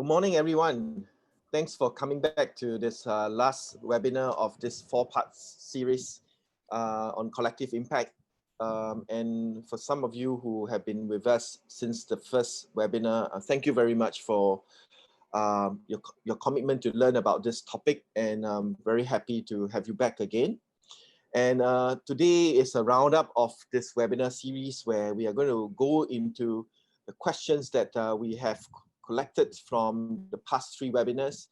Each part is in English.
Good morning, everyone. Thanks for coming back to this last webinar of this four-part series on collective impact. And for some of you who have been with us since the first webinar, thank you very much for your commitment to learn about this topic, and I'm very happy to have you back again. And today is a roundup of this webinar series where we are going to go into the questions that we have collected from the past three webinars.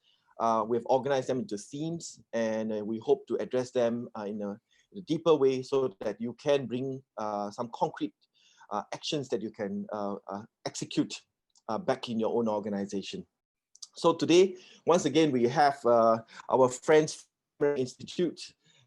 We've organized them into themes, and we hope to address them in a deeper way so that you can bring some concrete actions that you can execute back in your own organization. So today, once again, we have our friends from the Institute,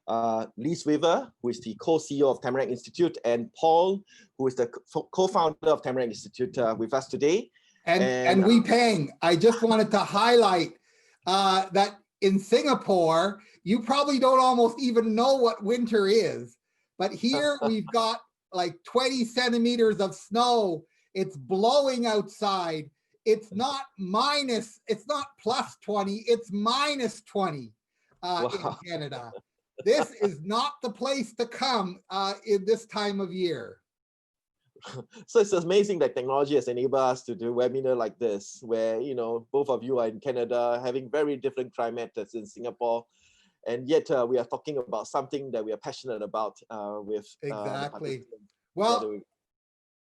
Lise Weaver, who is the co-CEO of Tamarack Institute, and Paul, who is the co-founder of Tamarack Institute with us today. And Wee Peng, I just wanted to highlight that in Singapore, you probably don't almost even know what winter is, but here we've got like 20 centimeters of snow. It's blowing outside. It's not plus 20, it's minus 20 in Canada. This is not the place to come in this time of year. So it's amazing that technology has enabled us to do a webinar like this, where, you know, both of you are in Canada, having very different climates as in Singapore, and yet we are talking about something that we are passionate about with exactly. Well,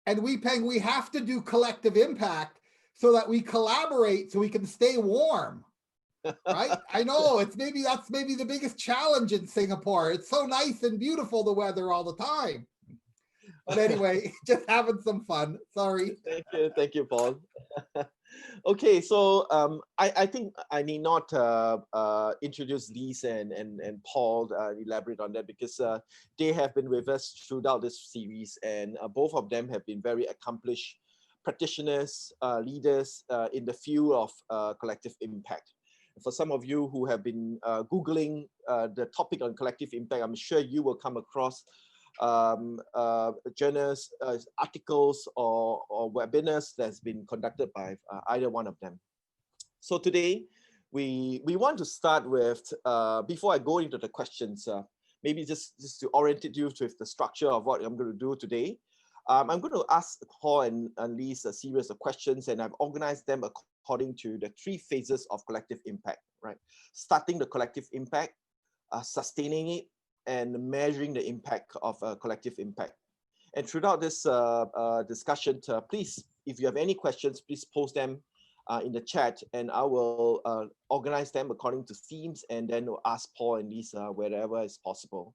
and Wee Peng, we have to do collective impact so that we collaborate so we can stay warm. Right? I know that's maybe the biggest challenge in Singapore. It's so nice and beautiful, the weather all the time. But anyway, just having some fun. Sorry. Thank you, Paul. Okay, so I think I need not introduce Lise and Paul, elaborate on that, because they have been with us throughout this series, and both of them have been very accomplished practitioners, leaders in the field of collective impact. For some of you who have been Googling the topic on collective impact, I'm sure you will come across journals, articles, or webinars that's been conducted by either one of them. So today, we want to start with, before I go into the questions, maybe just to orient you with the structure of what I'm going to do today. I'm going to ask Paul and Lise a series of questions, and I've organized them according to the three phases of collective impact, right? Starting the collective impact, sustaining it, and measuring the impact of collective impact. And throughout this discussion, please, if you have any questions, please post them in the chat, and I will organize them according to themes, and then we'll ask Paul and Lisa wherever is possible.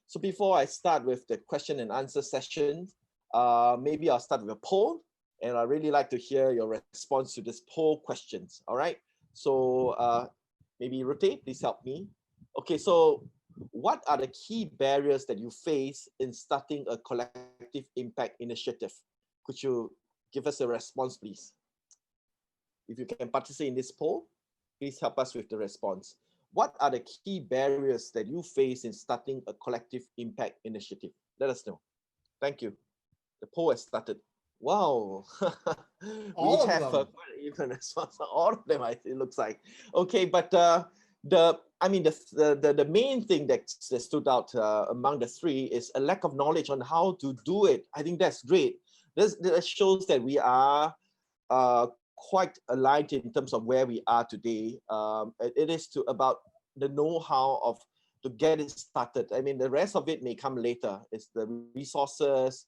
So before I start with the question and answer session, maybe I'll start with a poll, and I'd really like to hear your response to this poll questions. All right, so maybe Rutte, please help me. Okay, so what are the key barriers that you face in starting a collective impact initiative? Could you give us a response, please? If you can participate in this poll, please help us with the response. What are the key barriers that you face in starting a collective impact initiative? Let us know. Thank you. The poll has started. Wow. All of them. Quite even response. All of them, it looks like. Okay, but the main thing that stood out among the three is a lack of knowledge on how to do it. I think that's great. That shows that we are quite aligned in terms of where we are today. It is about the know-how of to get it started. I mean, the rest of it may come later. It's the resources,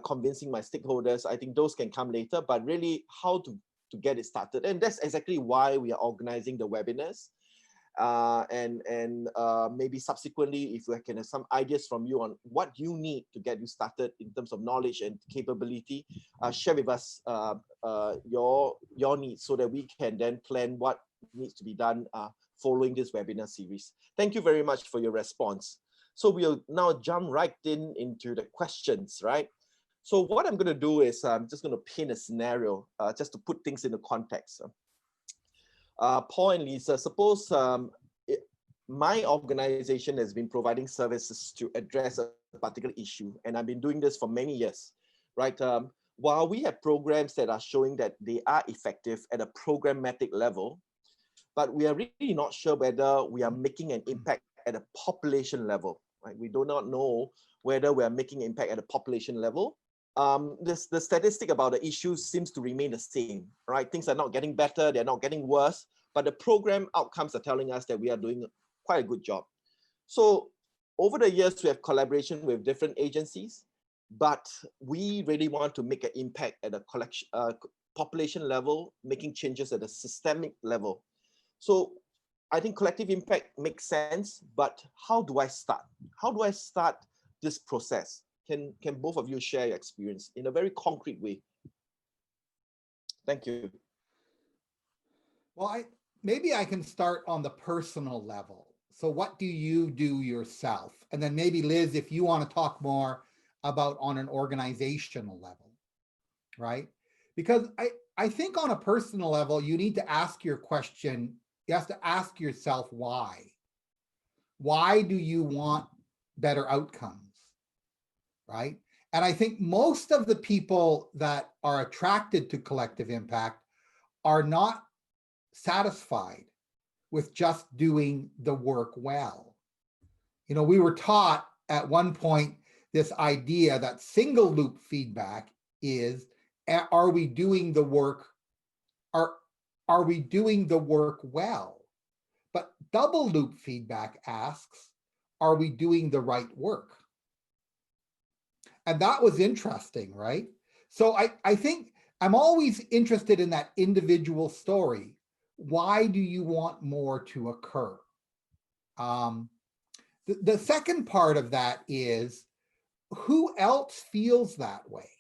convincing my stakeholders. I think those can come later, but really how to get it started. And that's exactly why we are organizing the webinars. And maybe subsequently, if we can have some ideas from you on what you need to get you started in terms of knowledge and capability, share with us your needs so that we can then plan what needs to be done following this webinar series. Thank you very much for your response. So we'll now jump right into the questions, right? So what I'm going to do is I'm just going to paint a scenario just to put things into context. Paul and Lisa, suppose my organization has been providing services to address a particular issue, and I've been doing this for many years, right? while we have programs that are showing that they are effective at a programmatic level, but we are really not sure whether we are making an impact at a population level, right? We do not know whether we are making impact at a population level. The statistic about the issue seems to remain the same, right? Things are not getting better, they're not getting worse, but the program outcomes are telling us that we are doing quite a good job. So over the years, we have collaboration with different agencies, but we really want to make an impact at a population level, making changes at a systemic level. So I think collective impact makes sense, but how do I start? How do I start this process? Can both of you share your experience in a very concrete way? Thank you. Well, maybe I can start on the personal level. So what do you do yourself? And then maybe Liz, if you want to talk more about on an organizational level, right? Because I think on a personal level, you need to ask your question. You have to ask yourself why. Why do you want better outcomes, right? And I think most of the people that are attracted to collective impact are not satisfied with just doing the work well. You know, we were taught at one point this idea that single loop feedback is, are we doing the work? Are we doing the work well? But double loop feedback asks, are we doing the right work? And that was interesting, right? So I think I'm always interested in that individual story. Why do you want more to occur? The second part of that is, who else feels that way?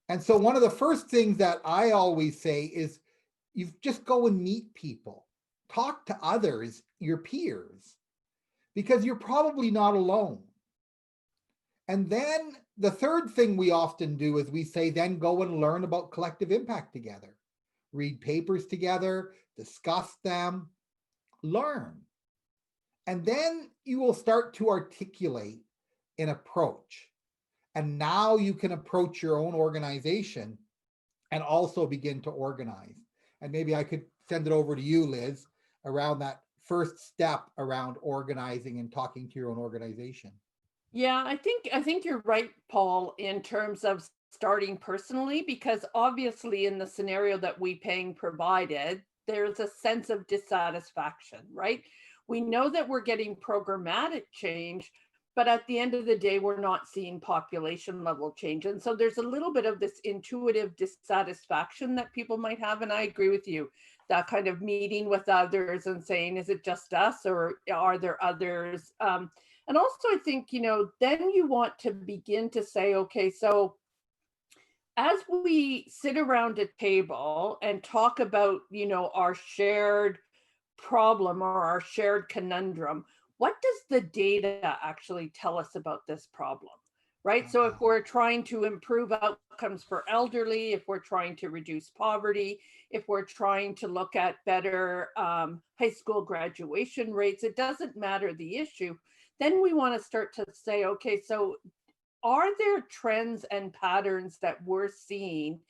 And so one of the first things that I always say is, you just go and meet people, talk to others, your peers, because you're probably not alone. And then the third thing we often do is we say, then go and learn about collective impact together. Read papers together, discuss them, learn. And then you will start to articulate an approach. And now you can approach your own organization and also begin to organize. And maybe I could send it over to you, Liz, around that first step around organizing and talking to your own organization. Yeah, I think you're right, Paul, in terms of starting personally, because obviously in the scenario that Peng provided, there's a sense of dissatisfaction, right? We know that we're getting programmatic change, but at the end of the day, we're not seeing population level change. And so there's a little bit of this intuitive dissatisfaction that people might have. And I agree with you, that kind of meeting with others and saying, is it just us or are there others? And also, I think, then you want to begin to say, okay, so as we sit around a table and talk about, our shared problem or our shared conundrum, what does the data actually tell us about this problem, right? So if we're trying to improve outcomes for elderly, if we're trying to reduce poverty, if we're trying to look at better high school graduation rates, it doesn't matter the issue. Then we want to start to say, okay, so are there trends and patterns that we're seeing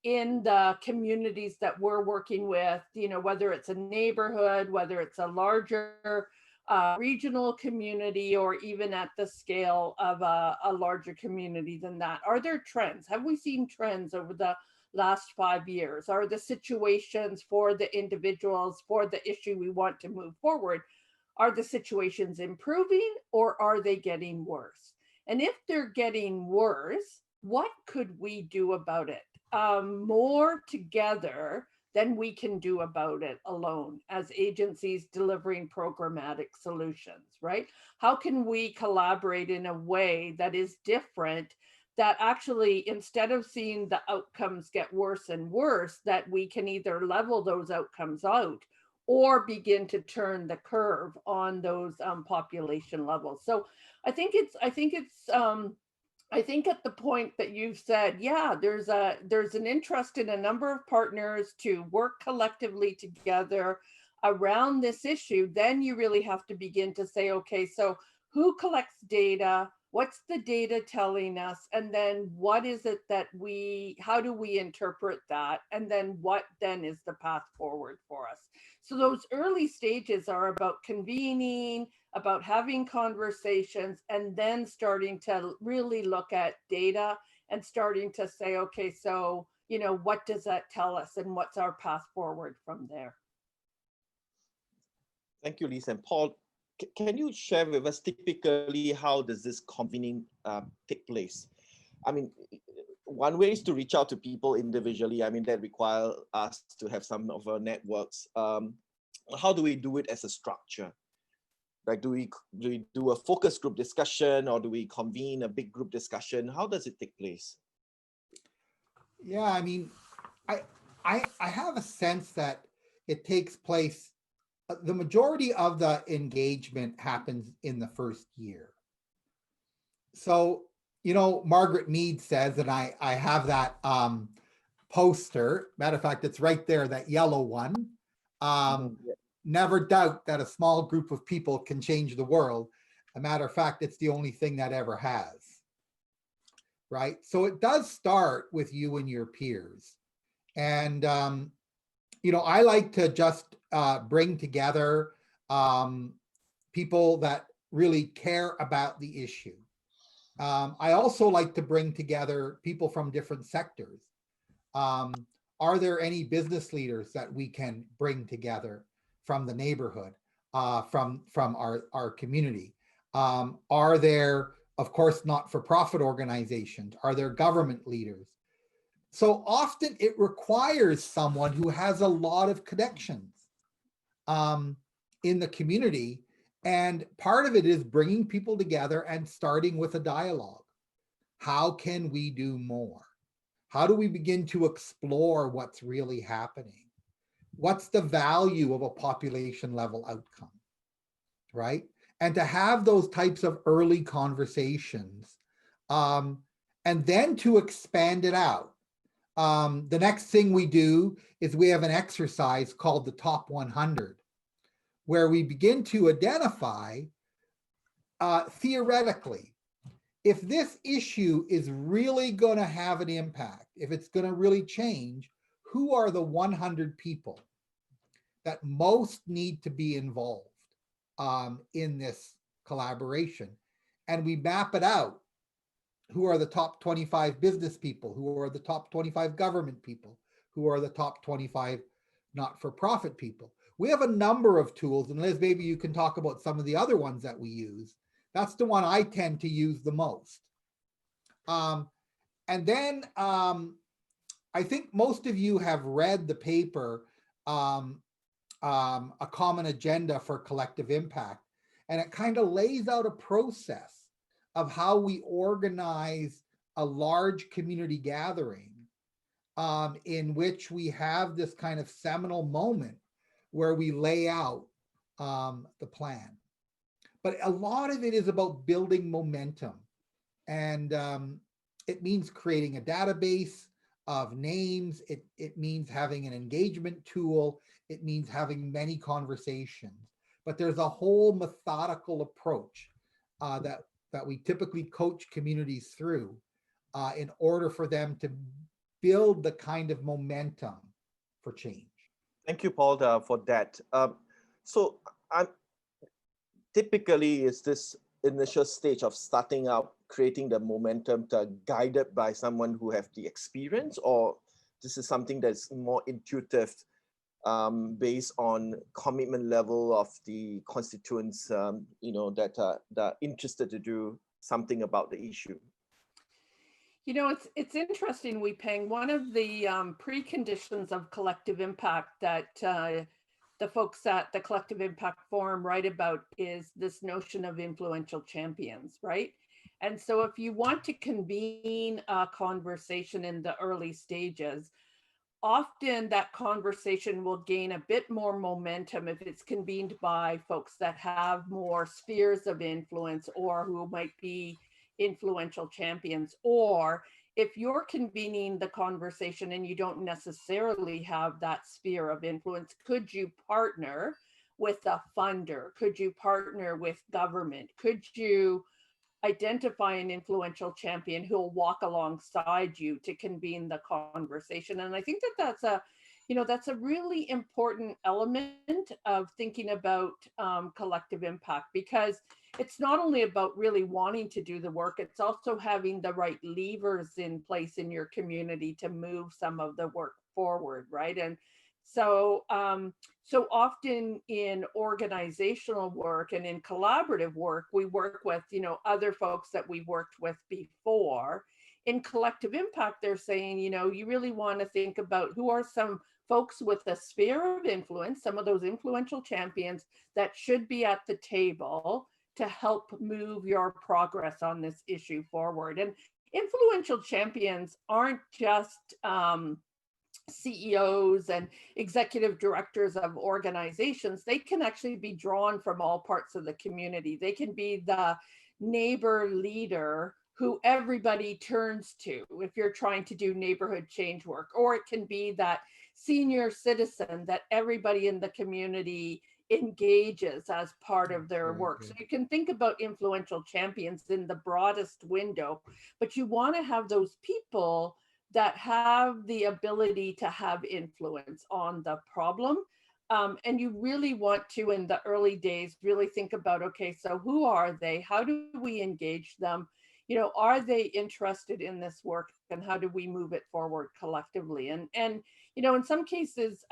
in the communities that we're working with, whether it's a neighborhood, whether it's a larger regional community, or even at the scale of a larger community than that? Are there trends? Have we seen trends over the last 5 years? Are the situations for the individuals, for the issue we want to move forward, are the situations improving or are they getting worse? And if they're getting worse, what could we do about it? More together than we can do about it alone as agencies delivering programmatic solutions, right? How can we collaborate in a way that is different, that actually, instead of seeing the outcomes get worse and worse, that we can either level those outcomes out or begin to turn the curve on those population levels. So I think at the point that you've said, yeah, there's an interest in a number of partners to work collectively together around this issue. Then you really have to begin to say, okay, so who collects data? What's the data telling us? And then what is it that how do we interpret that? And then what then is the path forward for us? So those early stages are about convening, about having conversations, and then starting to really look at data and starting to say, okay, so, what does that tell us and what's our path forward from there? Thank you, Lisa. And Paul, can you share with us typically how does this convening take place? I mean, one way is to reach out to people individually. I mean, that requires us to have some of our networks. How do we do it as a structure? Like, do we do a focus group discussion, or do we convene a big group discussion? How does it take place? Yeah, I mean, I have a sense that it takes place. The majority of the engagement happens in the first year. So, Margaret Mead says, and I have that poster. Matter of fact, it's right there, that yellow one. Never doubt that a small group of people can change the world. A matter of fact, it's the only thing that ever has. Right? So it does start with you and your peers. And, I like to just bring together people that really care about the issue. I also like to bring together people from different sectors. Are there any business leaders that we can bring together from the neighborhood, from our community? Are there, of course, not-for-profit organizations? Are there government leaders? So often it requires someone who has a lot of connections in the community. And part of it is bringing people together and starting with a dialogue. How can we do more? How do we begin to explore what's really happening? What's the value of a population level outcome, right? And to have those types of early conversations, and then to expand it out. The next thing we do is we have an exercise called the Top 100, where we begin to identify theoretically, if this issue is really going to have an impact, if it's going to really change, who are the 100 people that most need to be involved in this collaboration? And we map it out. Who are the top 25 business people? Who are the top 25 government people? Who are the top 25 not-for-profit people? We have a number of tools, and Liz, maybe you can talk about some of the other ones that we use. That's the one I tend to use the most. And then I think most of you have read the paper, A Common Agenda for Collective Impact, and it kind of lays out a process of how we organize a large community gathering in which we have this kind of seminal moment where we lay out the plan. But a lot of it is about building momentum. And it means creating a database of names. It means having an engagement tool. It means having many conversations. But there's a whole methodical approach that we typically coach communities through in order for them to build the kind of momentum for change. Thank you, Paul, for that. So typically is this initial stage of starting out, creating the momentum guided by someone who have the experience, or this is something that's more intuitive based on commitment level of the constituents, that are interested to do something about the issue? It's interesting, Wei-Peng. One of the preconditions of collective impact that the folks at the Collective Impact Forum write about is this notion of influential champions, right? And so if you want to convene a conversation in the early stages, often that conversation will gain a bit more momentum if it's convened by folks that have more spheres of influence or who might be influential champions. Or if you're convening the conversation and you don't necessarily have that sphere of influence, could you partner with a funder? Could you partner with government? Could you identify an influential champion who will walk alongside you to convene the conversation. And I think that that's a, that's a really important element of thinking about collective impact, because it's not only about really wanting to do the work, it's also having the right levers in place in your community to move some of the work forward, right? And so, so often in organizational work and in collaborative work, we work with, other folks that we've worked with before. In collective impact, they're saying, you really want to think about who are some folks with a sphere of influence, some of those influential champions that should be at the table to help move your progress on this issue forward. And influential champions aren't just CEOs and executive directors of organizations. They can actually be drawn from all parts of the community. They can be the neighbor leader who everybody turns to if you're trying to do neighborhood change work, or it can be that senior citizen that everybody in the community engages as part of their work. So you can think about influential champions in the broadest window, but you want to have those people that have the ability to have influence on the problem. And you really want to, in the early days, really think about, okay, so who are they? How do we engage them? Are they interested in this work, and how do we move it forward collectively? And in some cases,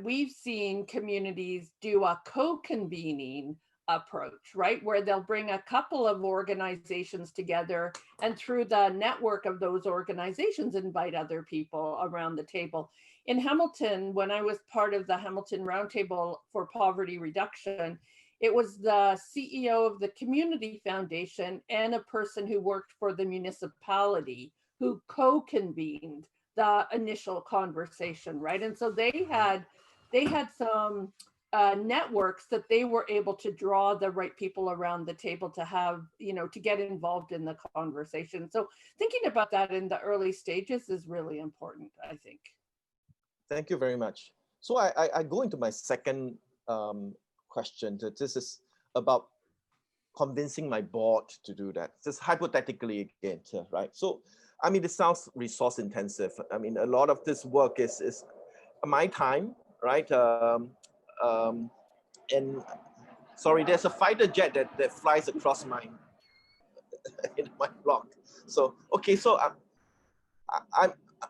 we've seen communities do a co-convening approach, right? Where they'll bring a couple of organizations together, and through the network of those organizations, invite other people around the table. In Hamilton, when I was part of the Hamilton Roundtable for Poverty Reduction, it was the CEO of the Community Foundation and a person who worked for the municipality who co-convened the initial conversation, right? And so they had some networks that they were able to draw the right people around the table to have, to get involved in the conversation. So thinking about that in the early stages is really important, I think. Thank you very much. So I go into my second question. This is about convincing my board to do that. Just hypothetically again, right? So, I mean, this sounds resource intensive. I mean, a lot of this work is my time, right? And sorry, there's a fighter jet that flies across my in my block. So okay, so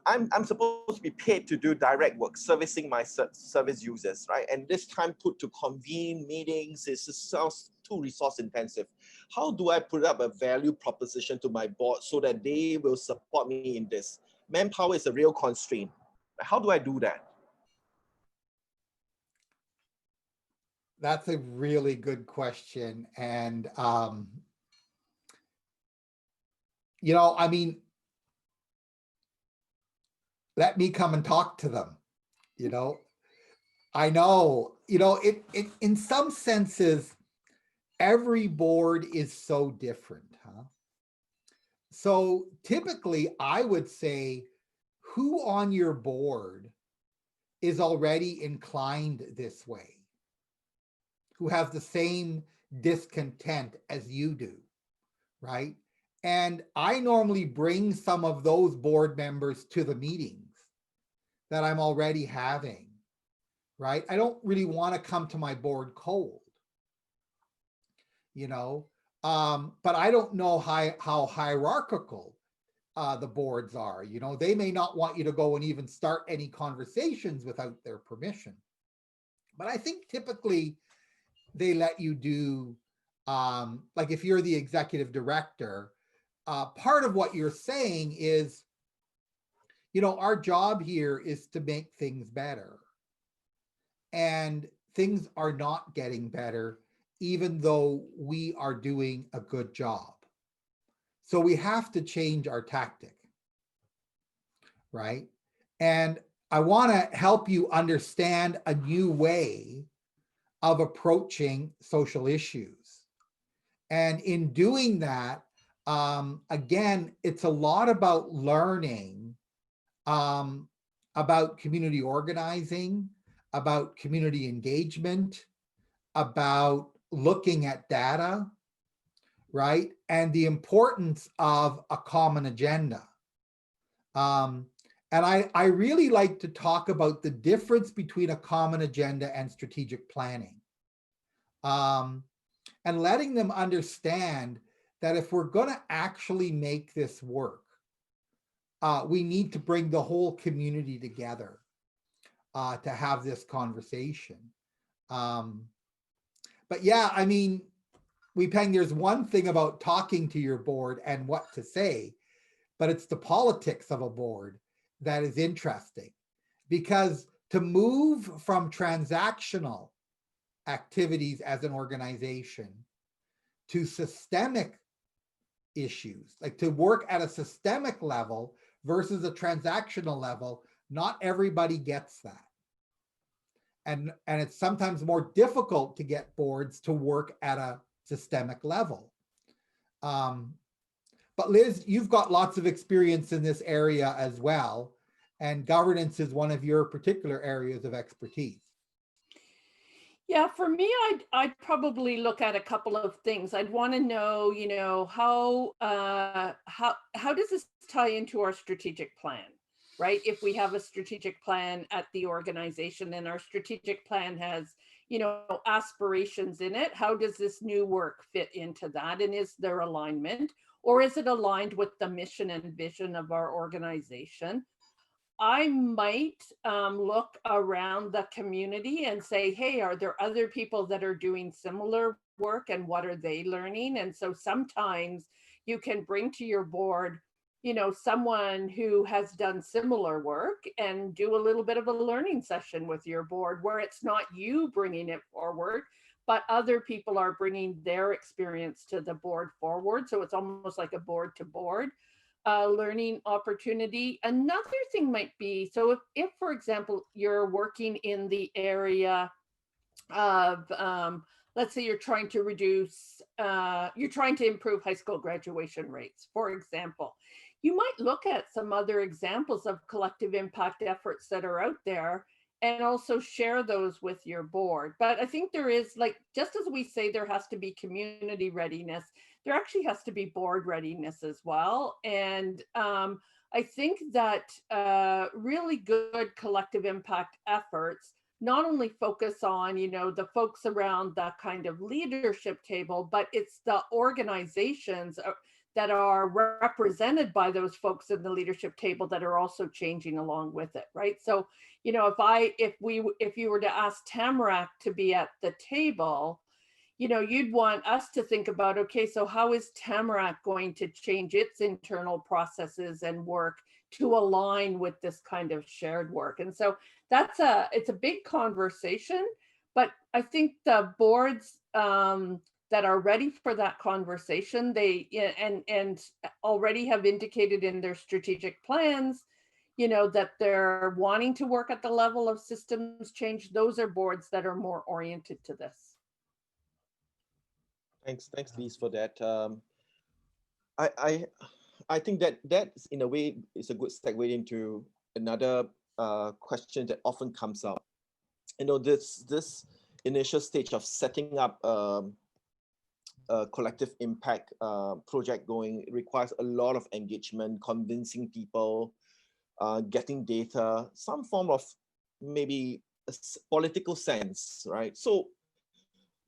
I'm supposed to be paid to do direct work, servicing my service users, right? And this time put to convene meetings, it sounds too resource intensive. How do I put up a value proposition to my board so that they will support me in this? Manpower is a real constraint. How do I do that? That's a really good question. And, I mean, let me come and talk to them. I know, in some senses, every board is so different, huh? So typically I would say, who on your board is already inclined this way? Who has the same discontent as you do, right? And I normally bring some of those board members to the meetings that I'm already having, right? I don't really want to come to my board cold, but I don't know how hierarchical the boards are. They may not want you to go and even start any conversations without their permission. But I think typically they let you do, like if you're the executive director, part of what you're saying is, our job here is to make things better. And things are not getting better, even though we are doing a good job. So we have to change our tactic, right? And I want to help you understand a new way of approaching social issues. And in doing that, again, it's a lot about learning about community organizing, about community engagement, about looking at data, right? And the importance of a common agenda. And I really like to talk about the difference between a common agenda and strategic planning. And letting them understand that if we're going to actually make this work, we need to bring the whole community together to have this conversation. But yeah, I mean, Wei-Peng, there's one thing about talking to your board and what to say, but it's the politics of a board that is interesting, because to move from transactional activities as an organization to systemic issues, like to work at a systemic level versus a transactional level, not everybody gets that. And it's sometimes more difficult to get boards to work at a systemic level. But Liz, you've got lots of experience in this area as well, and governance is one of your particular areas of expertise. Yeah, for me, I'd probably look at a couple of things. I'd want to know, you know, how does this tie into our strategic plan, right? If we have a strategic plan at the organization and our strategic plan has, you know, aspirations in it, how does this new work fit into that? And is there alignment, or is it aligned with the mission and vision of our organization? I might look around the community and say, hey, are there other people that are doing similar work, and what are they learning? And so sometimes you can bring to your board, you know, someone who has done similar work and do a little bit of a learning session with your board, where it's not you bringing it forward, but other people are bringing their experience to the board forward. So it's almost like a board to board learning opportunity. Another thing might be, so if for example, you're working in the area of, let's say you're trying to reduce, you're trying to improve high school graduation rates, for example, you might look at some other examples of collective impact efforts that are out there and also share those with your board. But I think there is, like, just as we say there has to be community readiness, there actually has to be board readiness as well. And I think that really good collective impact efforts not only focus on, you know, the folks around the kind of leadership table, but it's the organizations that are represented by those folks in the leadership table that are also changing along with it, right? So, you know, if you were to ask Tamarack to be at the table, you know, you'd want us to think about, okay, so how is Tamarack going to change its internal processes and work to align with this kind of shared work? And so it's a big conversation, but I think the boards that are ready for that conversation, they and already have indicated in their strategic plans, you know, that they're wanting to work at the level of systems change. Those are boards that are more oriented to this. Thanks, Lise, for that. I think that in a way is a good segue into another question that often comes up. You know, this initial stage of setting up a collective impact project going requires a lot of engagement, convincing people, getting data, some form of maybe a political sense, right? So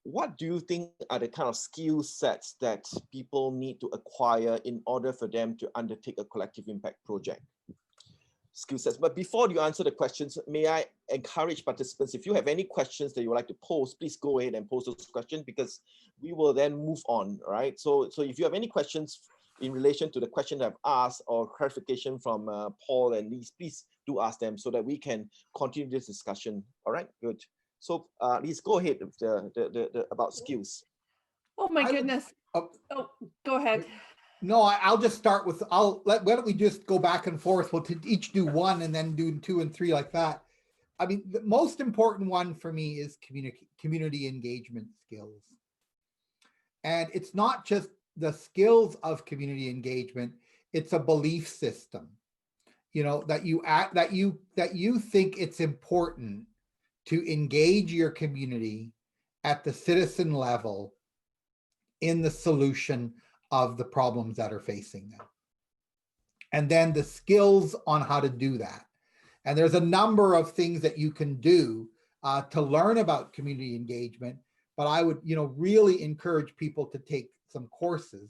what do you think are the kind of skill sets that people need to acquire in order for them to undertake a collective impact project? Skill sets. But before you answer the questions, may I encourage participants, if you have any questions that you would like to pose, please go ahead and pose those questions, because we will then move on, right? So if you have any questions in relation to the question that I've asked or clarification from Paul and Lise, please do ask them so that we can continue this discussion. All right, good. So Lise, go ahead with the about skills. Oh my goodness. Oh, go ahead. No, I'll just start with, why don't we just go back and forth? We'll each do one and then do 2 and 3 like that. I mean, the most important one for me is community engagement skills. And it's not just the skills of community engagement, it's a belief system, you know, that you think it's important to engage your community at the citizen level in the solution of the problems that are facing them. And then the skills on how to do that. And there's a number of things that you can do to learn about community engagement, but I would, really encourage people to take some courses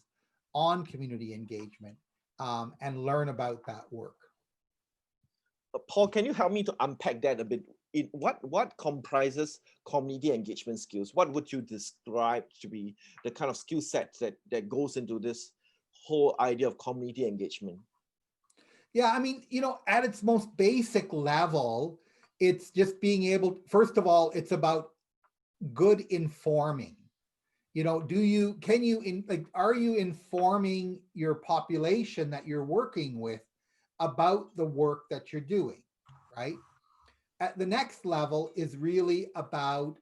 on community engagement and learn about that work. Paul, can you help me to unpack that a bit? What comprises community engagement skills? What would you describe to be the kind of skill set that goes into this whole idea of community engagement? Yeah, I mean, at its most basic level, it's just being able, first of all, it's about good informing. Are you informing your population that you're working with about the work that you're doing, right? At the next level is really about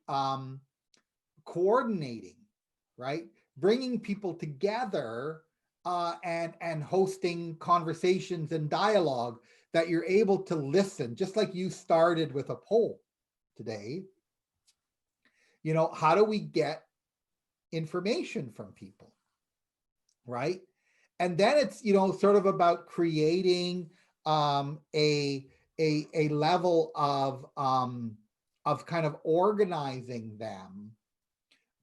coordinating, right? Bringing people together and hosting conversations and dialogue that you're able to listen, just like you started with a poll today. How do we get information from people, right? And then it's, sort of about creating a level of kind of organizing them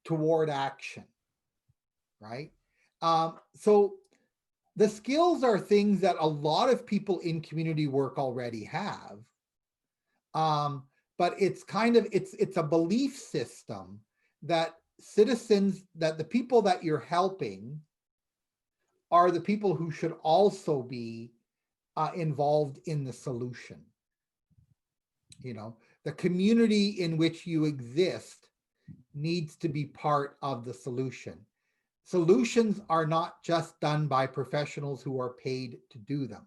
toward action, right? So the skills are things that a lot of people in community work already have, but it's kind of, it's a belief system that citizens, that the people that you're helping are the people who should also be involved in the solution. The community in which you exist needs to be part of the solution. Solutions are not just done by professionals who are paid to do them.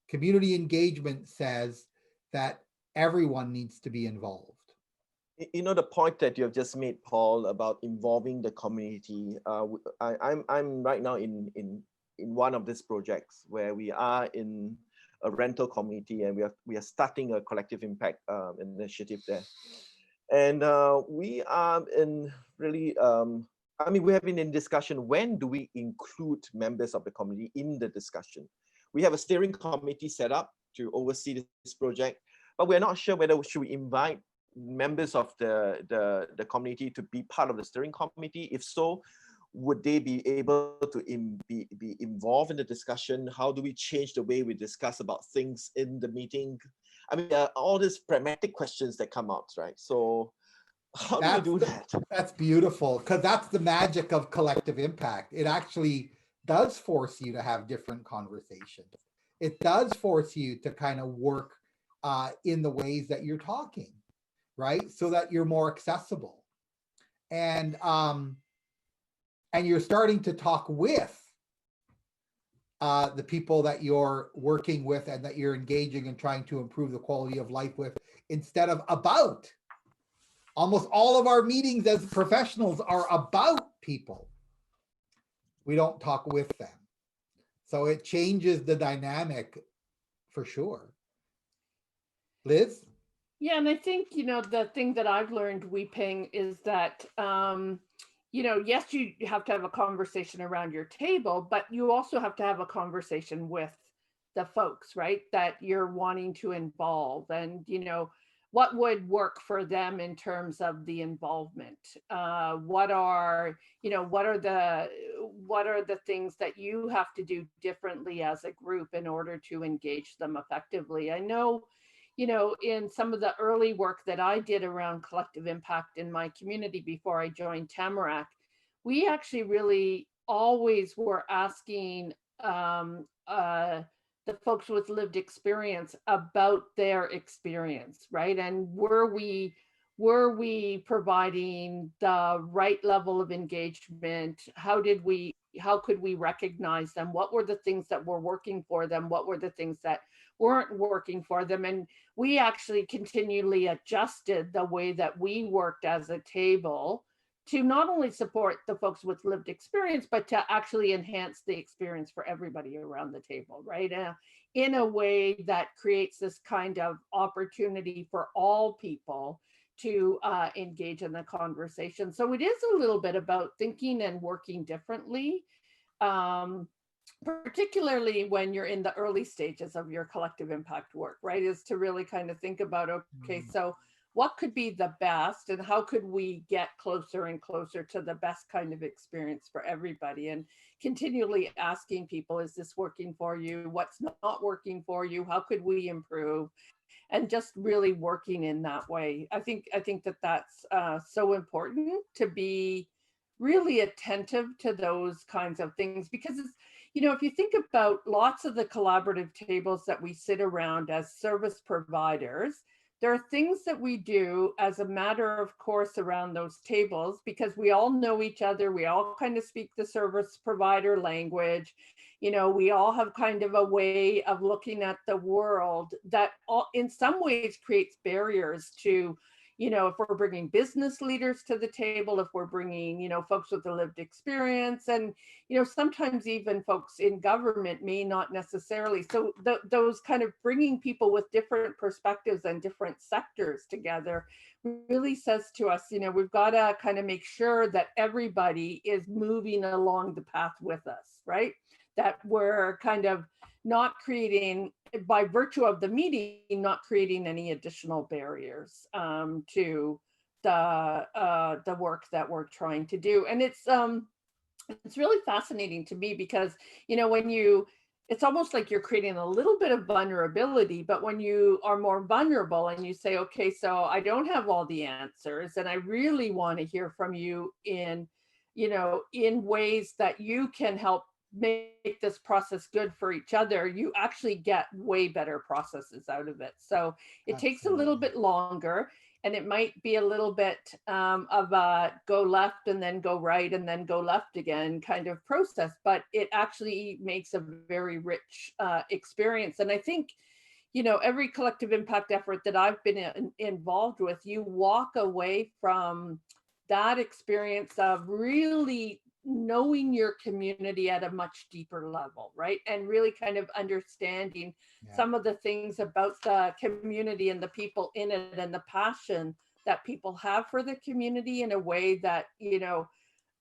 Community engagement says that everyone needs to be involved. The point that you have just made, Paul, about involving the community. I'm right now in one of these projects where we are in a rental community, and we are starting a collective impact initiative there, and we are in really. We have been in discussion. When do we include members of the community in the discussion? We have a steering committee set up to oversee this project, but we're not sure whether should we invite members of the community to be part of the steering committee. If so, would they be able to be involved in the discussion? How do we change the way we discuss about things in the meeting? All these pragmatic questions that come out, right? So how do we do that? That's beautiful, because that's the magic of collective impact. It actually does force you to have different conversations. It does force you to kind of work in the ways that you're talking, right? So that you're more accessible. And you're starting to talk with the people that you're working with and that you're engaging and trying to improve the quality of life with, instead of about. Almost all of our meetings as professionals are about people. We don't talk with them. So it changes the dynamic for sure. Liz? Yeah, and I think, the thing that I've learned weeping is that, yes, you have to have a conversation around your table, but you also have to have a conversation with the folks, right, that you're wanting to involve, and, what would work for them in terms of the involvement? What are the things that you have to do differently as a group in order to engage them effectively? I know, in some of the early work that I did around collective impact in my community before I joined Tamarack, we actually really always were asking the folks with lived experience about their experience, right? And were we providing the right level of engagement? How could we recognize them? What were the things that were working for them? What were the things that weren't working for them? And we actually continually adjusted the way that we worked as a table to not only support the folks with lived experience, but to actually enhance the experience for everybody around the table, right? In a way that creates this kind of opportunity for all people to engage in the conversation. So it is a little bit about thinking and working differently, particularly when you're in the early stages of your collective impact work, right? Is to really kind of think about, okay, so what could be the best and how could we get closer and closer to the best kind of experience for everybody, and continually asking people, is this working for you? What's not working for you? How could we improve? And just really working in that way. I think that that's so important, to be really attentive to those kinds of things, because it's, if you think about lots of the collaborative tables that we sit around as service providers, there are things that we do as a matter of course around those tables because we all know each other. We all kind of speak the service provider language. We all have kind of a way of looking at the world that in some ways creates barriers to, if we're bringing business leaders to the table, if we're bringing, folks with a lived experience, and, sometimes even folks in government may not necessarily. So those kind of bringing people with different perspectives and different sectors together really says to us, we've got to kind of make sure that everybody is moving along the path with us, right? That we're kind of not creating, by virtue of the meeting, not creating any additional barriers to the work that we're trying to do. And it's really fascinating to me because, it's almost like you're creating a little bit of vulnerability, but when you are more vulnerable and you say, okay, so I don't have all the answers and I really want to hear from you in ways that you can help make this process good for each other, you actually get way better processes out of it. So it takes a little bit longer, and it might be a little bit of a go left and then go right and then go left again kind of process, but it actually makes a very rich experience. And I think, every collective impact effort that I've been involved with, you walk away from that experience of really knowing your community at a much deeper level, right? And really kind of understanding some of the things about the community and the people in it and the passion that people have for the community in a way that,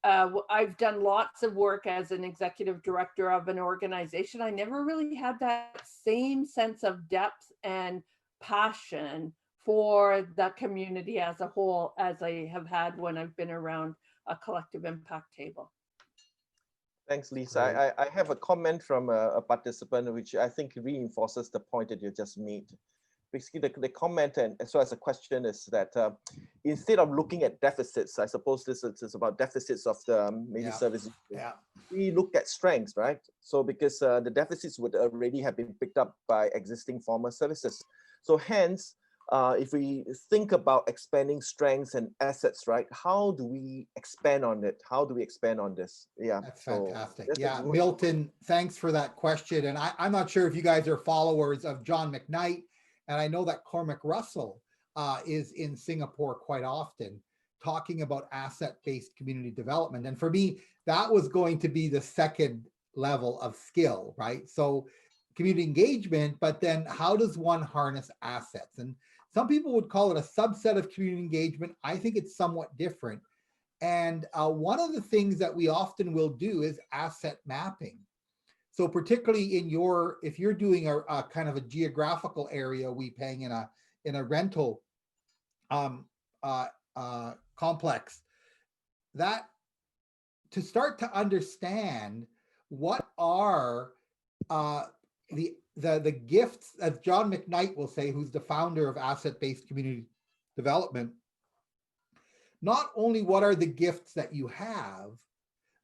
I've done lots of work as an executive director of an organization. I never really had that same sense of depth and passion for the community as a whole as I have had when I've been around a collective impact table. Thanks, Lisa. I have a comment from a participant, which I think reinforces the point that you just made. Basically, the comment and as well as a question is that instead of looking at deficits, I suppose this is about deficits of the major services. We look at strengths, right? So because the deficits would already have been picked up by existing former services. So hence, if we think about expanding strengths and assets, right? How do we expand on it? How do we expand on this? Yeah, that's fantastic. Milton, thanks for that question. And I'm not sure if you guys are followers of John McKnight, and I know that Cormac Russell is in Singapore quite often talking about asset-based community development. And for me, that was going to be the second level of skill, right? So community engagement, but then how does one harness assets? And some people would call it a subset of community engagement. I think it's somewhat different. And one of the things that we often will do is asset mapping. So particularly if you're doing a kind of a geographical area, we paying in a rental complex, that to start to understand what are the gifts, as John McKnight will say, who's the founder of asset-based community development, not only what are the gifts that you have,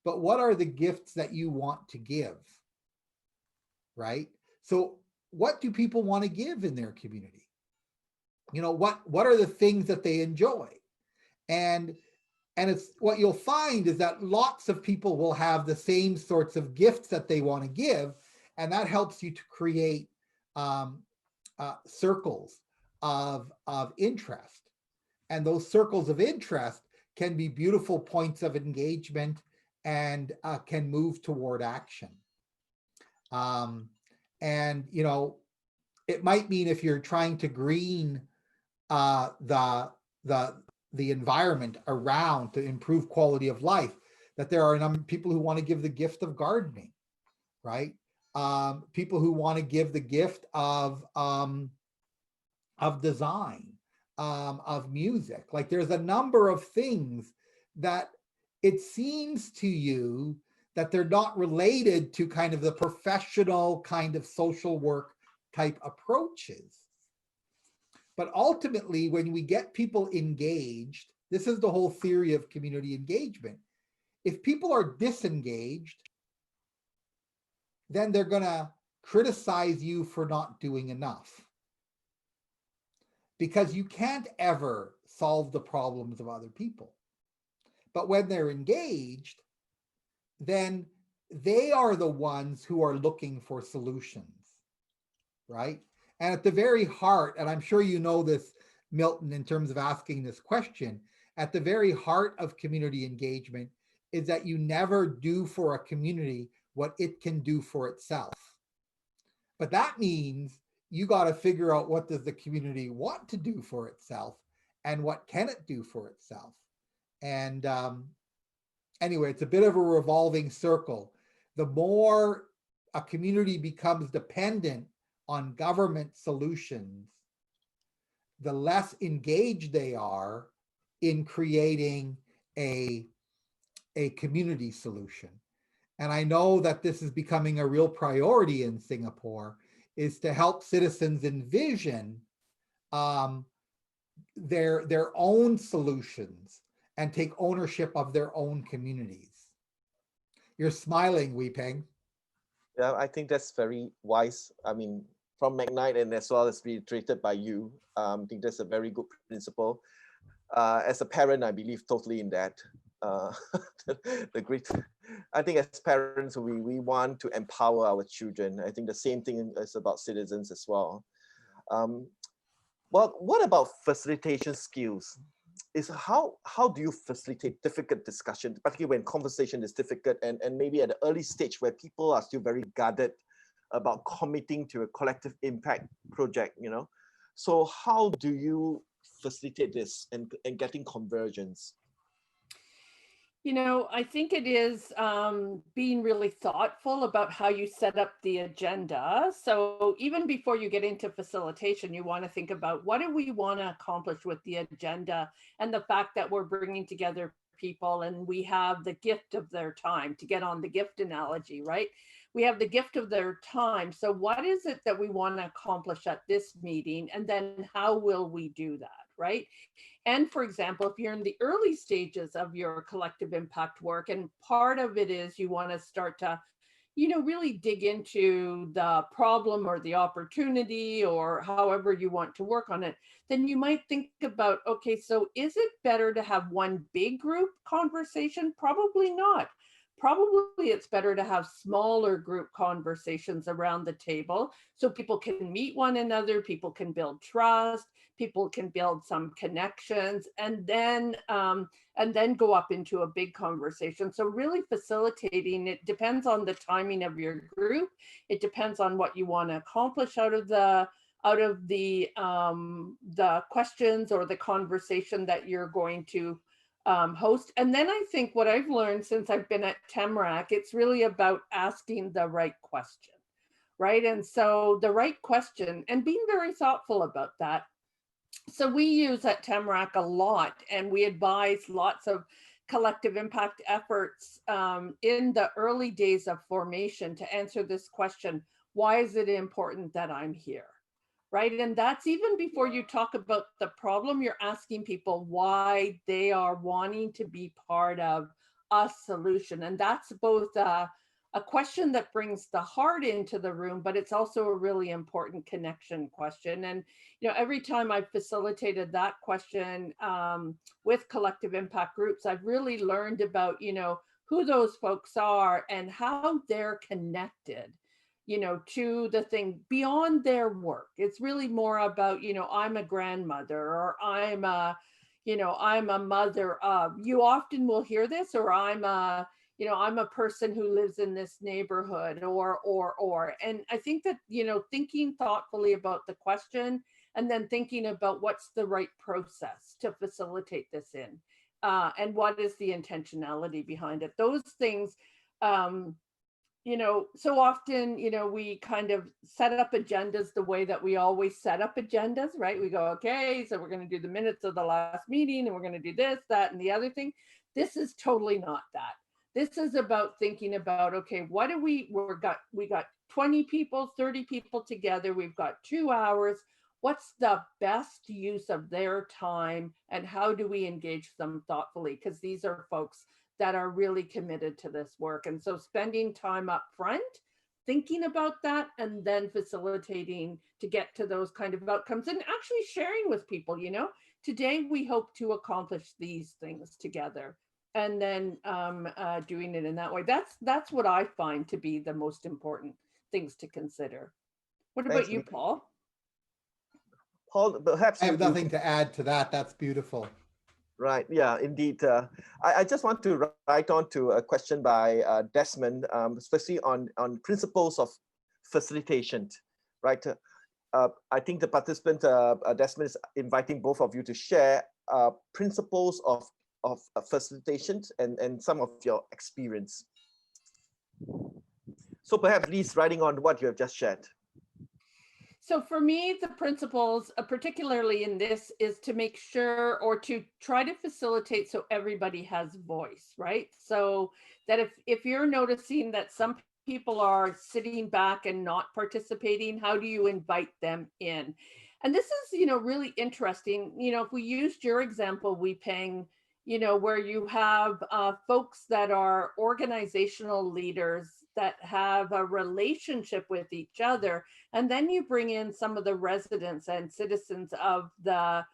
but what are the gifts that you want to give, right? So what do people want to give in their community? What are the things that they enjoy? And it's what you'll find is that lots of people will have the same sorts of gifts that they want to give, and that helps you to create circles of interest. And those circles of interest can be beautiful points of engagement and can move toward action. And it might mean if you're trying to green the the environment around to improve quality of life, that there are a number of people who want to give the gift of gardening, right? People who want to give the gift of design, of music. Like there's a number of things that it seems to you that they're not related to kind of the professional kind of social work type approaches. But ultimately, when we get people engaged, this is the whole theory of community engagement. If people are disengaged, then they're going to criticize you for not doing enough. Because you can't ever solve the problems of other people. But when they're engaged, then they are the ones who are looking for solutions, right? And at the very heart, and I'm sure you know this, Milton, in terms of asking this question, at the very heart of community engagement is that you never do for a community what it can do for itself. But that means you got to figure out what does the community want to do for itself and what can it do for itself. And anyway, it's a bit of a revolving circle. The more a community becomes dependent on government solutions, the less engaged they are in creating a community solution. And I know that this is becoming a real priority in Singapore, is to help citizens envision their own solutions and take ownership of their own communities. You're smiling, Wee Peng. Yeah, I think that's very wise. I mean, from McKnight and as well as reiterated by you, I think that's a very good principle. As a parent, I believe totally in that. The great, I think as parents, we want to empower our children. I think the same thing is about citizens as well. Well, what about facilitation skills? Is how do you facilitate difficult discussion, particularly when conversation is difficult and maybe at the early stage where people are still very guarded about committing to a collective impact project, you know? So how do you facilitate this and getting convergence? You know, I think it is being really thoughtful about how you set up the agenda. So even before you get into facilitation, you want to think about what do we want to accomplish with the agenda, and the fact that we're bringing together people and we have the gift of their time, to get on the gift analogy, right? We have the gift of their time. So what is it that we want to accomplish at this meeting? And then how will we do that, right? And for example, if you're in the early stages of your collective impact work, and part of it is you want to start to, you know, really dig into the problem or the opportunity or however you want to work on it, then you might think about, okay, so is it better to have one big group conversation? Probably not. Probably it's better to have smaller group conversations around the table so people can meet one another, people can build trust, people can build some connections, and then go up into a big conversation. So really facilitating, it depends on the timing of your group. It depends on what you want to accomplish out of the questions or the conversation that you're going to host. And then I think what I've learned since I've been at Tamarack, it's really about asking the right question, right? And so the right question and being very thoughtful about that. So we use at Tamarack a lot, and we advise lots of collective impact efforts in the early days of formation to answer this question: why is it important that I'm here? Right? And that's even before you talk about the problem, you're asking people why they are wanting to be part of a solution. And that's both a question that brings the heart into the room, but it's also a really important connection question. And, you know, every time I've facilitated that question with collective impact groups, I've really learned about, you know, who those folks are and how they're connected, you know, to the thing beyond their work. It's really more about, you know, I'm a grandmother, or I'm a, you know, I'm a mother of. You often will hear this, or I'm a, you know, I'm a person who lives in this neighborhood, or. And I think that, you know, thinking thoughtfully about the question and then thinking about what's the right process to facilitate this in, and what is the intentionality behind it. Those things, um, so often, we kind of set up agendas the way that we always set up agendas, right? We go, okay, so we're going to do the minutes of the last meeting, and we're going to do this, that, and the other thing. This is totally not that. This is about thinking about, okay, what do we got 20 people, 30 people together. We've got 2 hours. What's the best use of their time, and how do we engage them thoughtfully? Because these are folks that are really committed to this work. And so spending time up front, thinking about that, and then facilitating to get to those kind of outcomes, and actually sharing with people, today we hope to accomplish these things together, and then doing it in that way. That's what I find to be the most important things to consider. What about Thanks, you, Paul? Paul, perhaps I have you nothing to add to that. That's beautiful. Right. Yeah, indeed. I just want to write on to a question by Desmond, especially on principles of facilitation, right? I think the participant, Desmond, is inviting both of you to share principles of facilitation and some of your experience. So perhaps Lee's writing on what you have just shared. So for me, the principles, particularly in this, is to make sure, or to try to facilitate so everybody has voice, right? So that if you're noticing that some people are sitting back and not participating, how do you invite them in? And this is, really interesting. If we used your example, Weeping, where you have folks that are organizational leaders that have a relationship with each other, and then you bring in some of the residents and citizens of the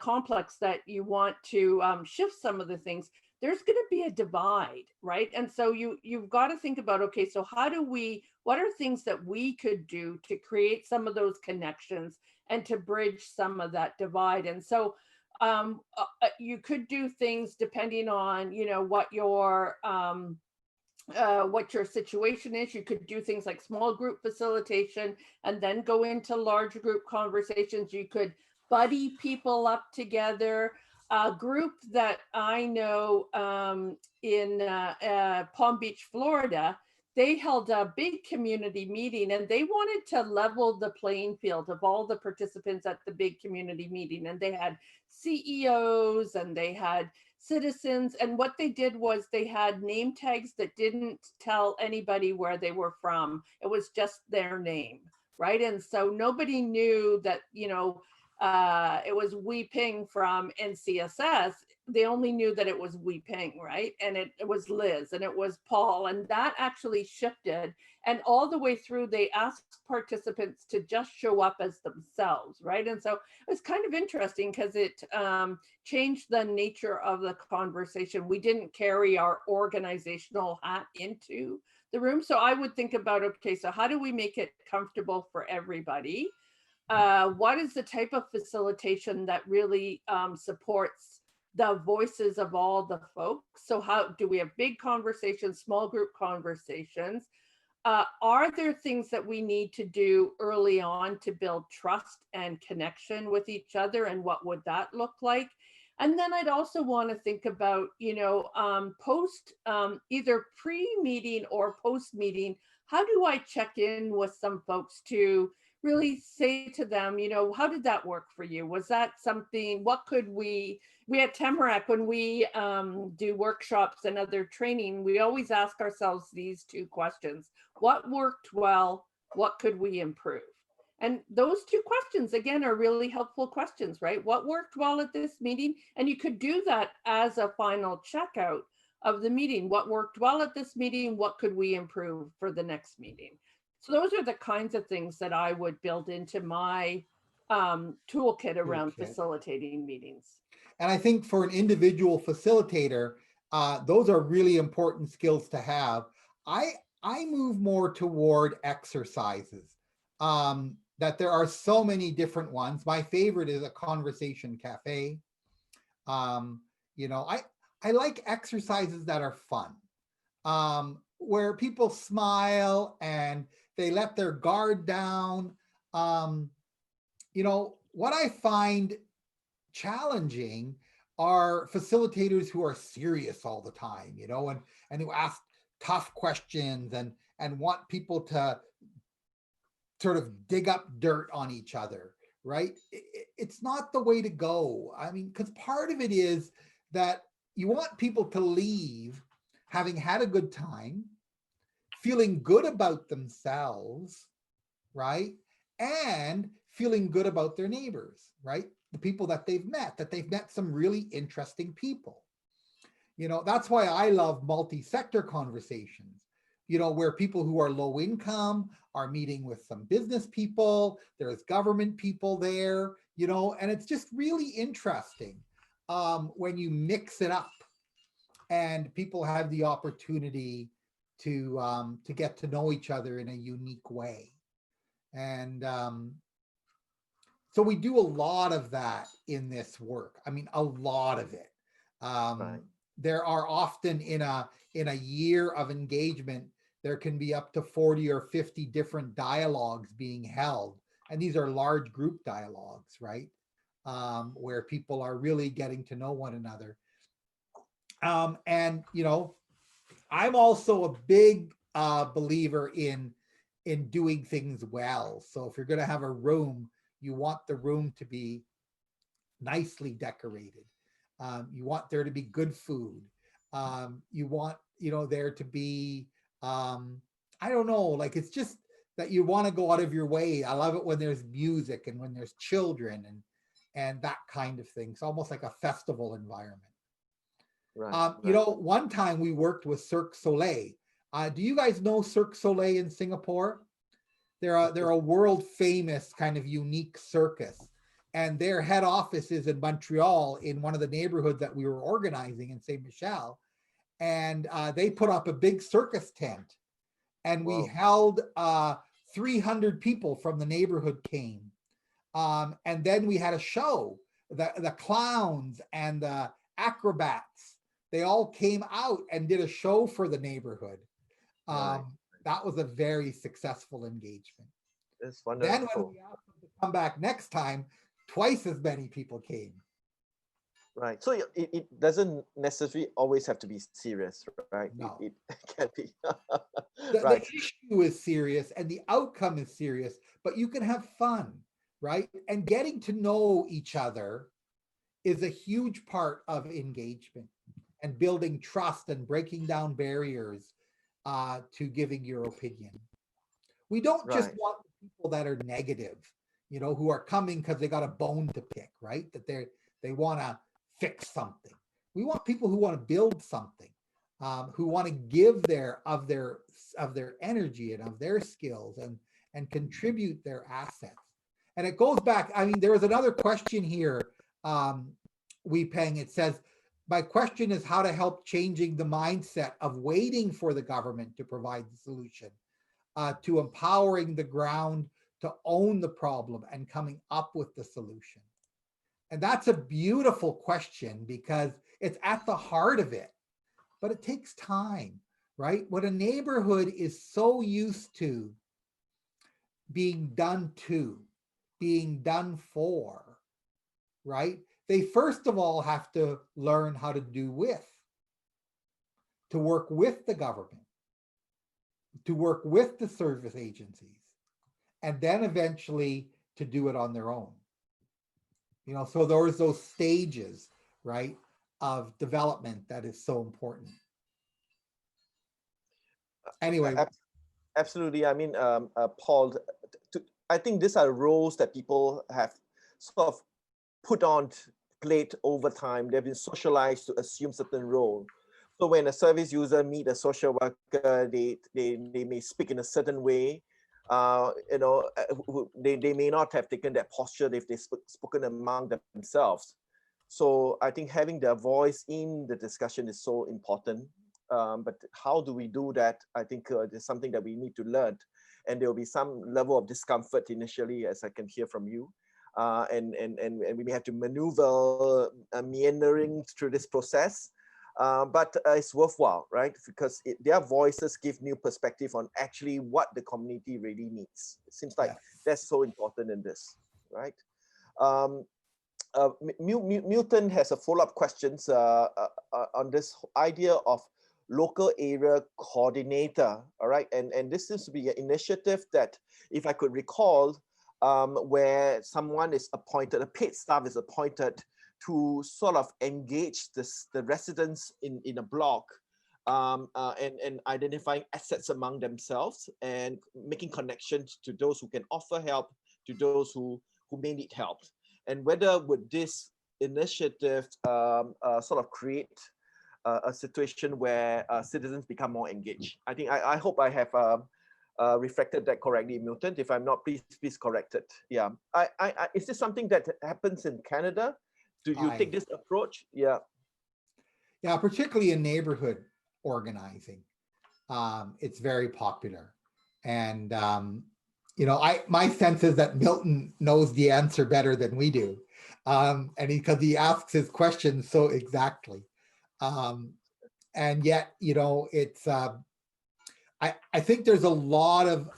complex that you want to shift some of the things. There's going to be a divide, right? And so you've got to think about, okay, so what are things that we could do to create some of those connections and to bridge some of that divide? And so you could do things depending on, what your situation is. You could do things like small group facilitation and then go into large group conversations. You could buddy people up together. A group that I know in Palm Beach, Florida, they held a big community meeting, and they wanted to level the playing field of all the participants at the big community meeting. And they had CEOs and they had citizens, and what they did was they had name tags that didn't tell anybody where they were from. It was just their name, right? And so nobody knew that, it was Weeping from NCSS. They only knew that it was Weeping, right? And it was Liz, and it was Paul, and that actually shifted. And all the way through, they asked participants to just show up as themselves, right? And so it was kind of interesting because it changed the nature of the conversation. We didn't carry our organizational hat into the room. So I would think about, okay, so how do we make it comfortable for everybody? What is the type of facilitation that really supports the voices of all the folks? So how do we have big conversations, small group conversations? Are there things that we need to do early on to build trust and connection with each other? And what would that look like? And then I'd also want to think about, post, either pre-meeting or post-meeting, how do I check in with some folks to really say to them, how did that work for you? Was that something, what could we at Tamarack, when we do workshops and other training, we always ask ourselves these two questions. What worked well? What could we improve? And those two questions, again, are really helpful questions, right? What worked well at this meeting? And you could do that as a final checkout of the meeting. What worked well at this meeting? What could we improve for the next meeting? So those are the kinds of things that I would build into my toolkit around facilitating meetings. And I think for an individual facilitator, those are really important skills to have. I move more toward exercises, that there are so many different ones. My favorite is a conversation cafe. I like exercises that are fun, where people smile and they let their guard down. what I find challenging are facilitators who are serious all the time, you know, and who ask tough questions and want people to sort of dig up dirt on each other, right? It's not the way to go. I mean, because part of it is that you want people to leave having had a good time, feeling good about themselves, right? And feeling good about their neighbors, right? The people that they've met some really interesting people. You know, that's why I love multi-sector conversations, you know, where people who are low income are meeting with some business people, there's government people there, you know, and it's just really interesting when you mix it up and people have the opportunity to get to know each other in a unique way. And so we do a lot of that in this work. I mean, a lot of it. Right. There are often in a year of engagement, there can be up to 40 or 50 different dialogues being held. And these are large group dialogues, right? Where people are really getting to know one another. And, you know, I'm also a big believer in doing things well. So if you're going to have a room, you want the room to be nicely decorated. You want there to be good food. You want, you know, there to be, I don't know, like it's just that you want to go out of your way. I love it when there's music and when there's children and that kind of thing. It's almost like a festival environment. Right. You know, one time we worked with Cirque Soleil. Do you guys know Cirque Soleil in Singapore? They're a world famous kind of unique circus, and their head office is in Montreal in one of the neighborhoods that we were organizing in Saint Michel, and they put up a big circus tent, and we held 300 people from the neighborhood came, and then we had a show. The clowns and the acrobats, they all came out and did a show for the neighborhood. Right. That was a very successful engagement. It's Then when wonderful. we asked them to come back next time, twice as many people came. Right. So it doesn't necessarily always have to be serious, right? No. It can be. The Right. issue is serious and the outcome is serious, but you can have fun, right? And getting to know each other is a huge part of engagement and building trust and breaking down barriers to giving your opinion. We don't just Right. want people that are negative, you know, who are coming because they got a bone to pick, right? That they want to fix something. We want people who want to build something, who want to give of their energy and of their skills and contribute their assets. And it goes back. I mean, there was another question here. Wee Peng. It says, my question is how to help changing the mindset of waiting for the government to provide the solution, to empowering the ground to own the problem and coming up with the solution. And that's a beautiful question because it's at the heart of it, but it takes time, right? When a neighborhood is so used to being done to, being done for, right? They first of all have to learn how to do with, to work with the government, to work with the service agencies, and then eventually to do it on their own. You know, so there's those stages, right, of development that is so important. Anyway. Absolutely. I mean, Paul, I think these are roles that people have sort of put on plate over time. They've been socialized to assume certain role. So when a service user meet a social worker, they may speak in a certain way. You know, they may not have taken that posture if they've spoken among themselves. So I think having their voice in the discussion is so important. But how do we do that? I think there's something that we need to learn. And there will be some level of discomfort initially, as I can hear from you. And we may have to maneuver meandering through this process. But it's worthwhile, right? Because their voices give new perspective on actually what the community really needs. It seems like that's so important in this, right? Milton has a follow-up questions on this idea of local area coordinator. All right, and this seems to be an initiative that, if I could recall, where someone is appointed, a paid staff is appointed to sort of engage the residents in a block, and identifying assets among themselves and making connections to those who can offer help to those who may need help. And whether would this initiative sort of create a situation where citizens become more engaged? I hope I have reflected that correctly, Milton. If I'm not, please correct it. Yeah, is this something that happens in Canada? Do you take this approach? Yeah. Yeah, particularly in neighborhood organizing, it's very popular. And my sense is that Milton knows the answer better than we do, and because he asks his questions so exactly. And yet, it's I think there's a lot of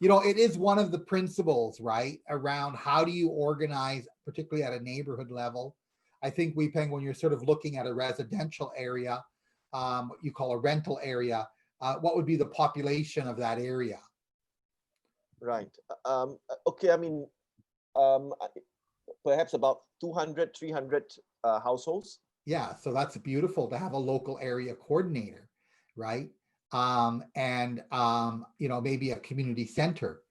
it is one of the principles, right, around how do you organize, particularly at a neighborhood level. I think, Weipeng, when you're sort of looking at a residential area, what you call a rental area, what would be the population of that area? Right. Okay. I mean, perhaps about 200, 300 households. Yeah, so that's beautiful to have a local area coordinator, right? And maybe a community center.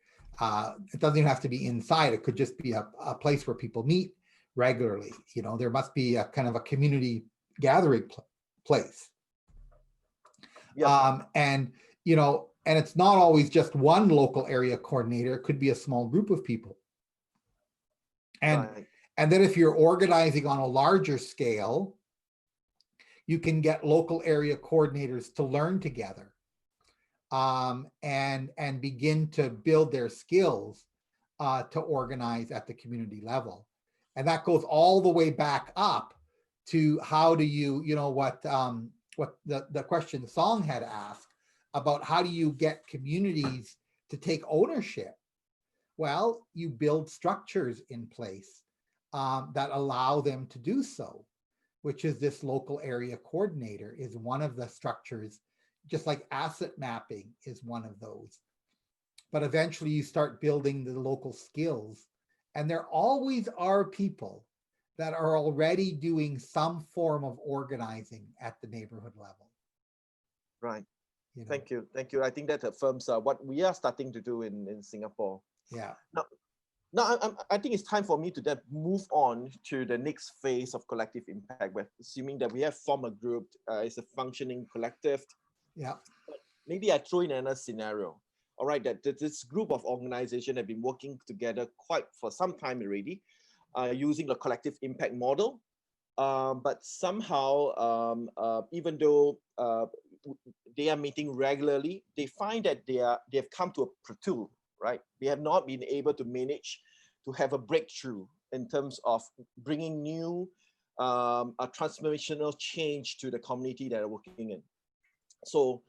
It doesn't even have to be inside. It could just be a place where people meet regularly. There must be a kind of a community gathering place. Yeah. And it's not always just one local area coordinator. It could be a small group of people. And right. And then if you're organizing on a larger scale, you can get local area coordinators to learn together, and begin to build their skills to organize at the community level. And that goes all the way back up to how do you, what the question Song had asked about, how do you get communities to take ownership? Well, you build structures in place that allow them to do so, which is this local area coordinator is one of the structures, just like asset mapping is one of those. But eventually you start building the local skills, and there always are people that are already doing some form of organizing at the neighborhood level. Right. Thank you. I think that affirms what we are starting to do in Singapore. Yeah. Now I think it's time for me to then move on to the next phase of collective impact. We're assuming that we have formed a group, it's a functioning collective. Yeah. Maybe I throw in another scenario. All right, that this group of organizations have been working together quite for some time already, using the collective impact model. But somehow, even though they are meeting regularly, they find that they have come to a plateau, right? They have not been able to manage to have a breakthrough in terms of bringing new a transformational change to the community that are working in. So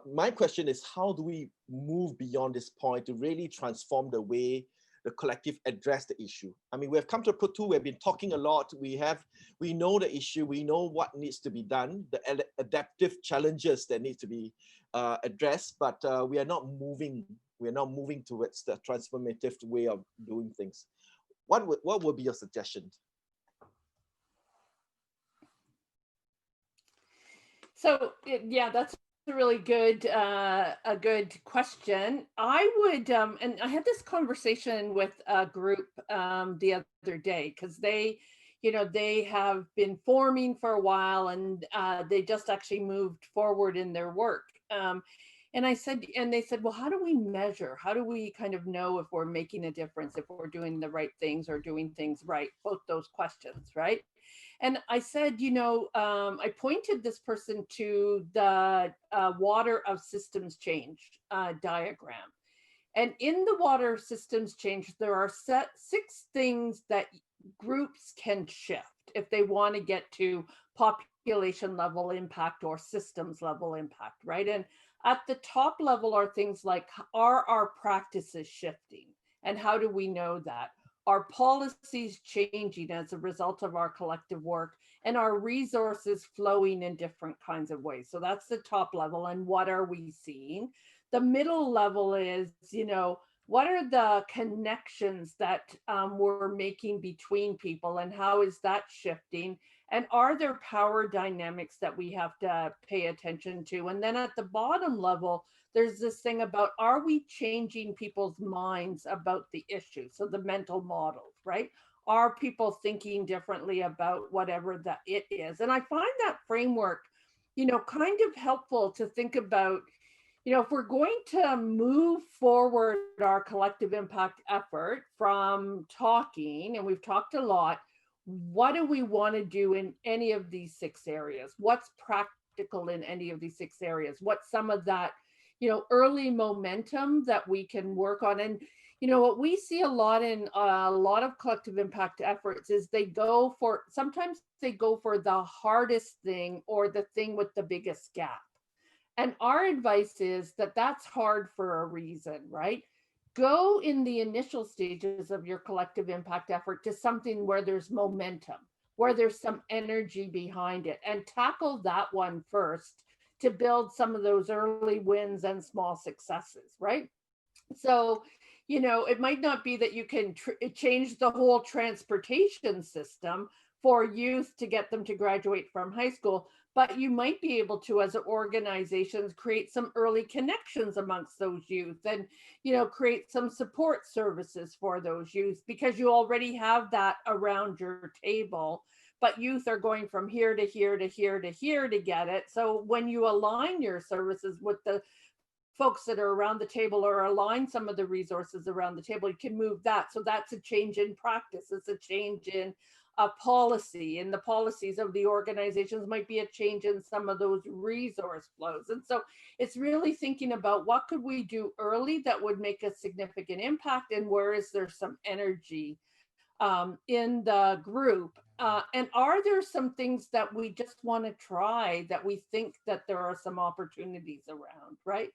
my question is, how do we move beyond this point to really transform the way the collective address the issue? I mean, we have come to a plateau. We've been talking a lot. We know the issue. We know what needs to be done, the adaptive challenges that need to be addressed, but we are not moving. We are not moving towards the transformative way of doing things. What would be your suggestion? So yeah, that's a really good question. I would, and I had this conversation with a group the other day, because they have been forming for a while, and they just actually moved forward in their work. And they said, well, how do we measure? How do we kind of know if we're making a difference, if we're doing the right things or doing things right? Both those questions, right? And I said, I pointed this person to the water of systems change diagram. And in the water systems change, there are 6 things that groups can shift if they want to get to population level impact or systems level impact, right? And at the top level are things like, are our practices shifting? And how do we know that? Are policies changing as a result of our collective work? And are resources flowing in different kinds of ways? So that's the top level. And what are we seeing? The middle level is, what are the connections that we're making between people, and how is that shifting? And are there power dynamics that we have to pay attention to? And then at the bottom level, there's this thing about, are we changing people's minds about the issue? So the mental models, right? Are people thinking differently about whatever that it is? And I find that framework, kind of helpful to think about, if we're going to move forward our collective impact effort from talking, and we've talked a lot, what do we want to do in any of these 6 areas? What's practical in any of these 6 areas? What's some of that, early momentum that we can work on? And, what we see a lot in a lot of collective impact efforts is sometimes they go for the hardest thing or the thing with the biggest gap. And our advice is that that's hard for a reason, right? Go in the initial stages of your collective impact effort to something where there's momentum, where there's some energy behind it, and tackle that one first to build some of those early wins and small successes, right? So, it might not be that you can change the whole transportation system for youth to get them to graduate from high school, but you might be able to, as organizations, create some early connections amongst those youth, and create some support services for those youth, because you already have that around your table. But youth are going from here to here to here to here to get it. So when you align your services with the folks that are around the table, or align some of the resources around the table, you can move that. So that's a change in practice. It's a change in a policy, and the policies of the organizations might be a change in some of those resource flows. And so it's really thinking about, what could we do early that would make a significant impact, and where is there some energy in the group? And are there some things that we just want to try, that we think that there are some opportunities around, right?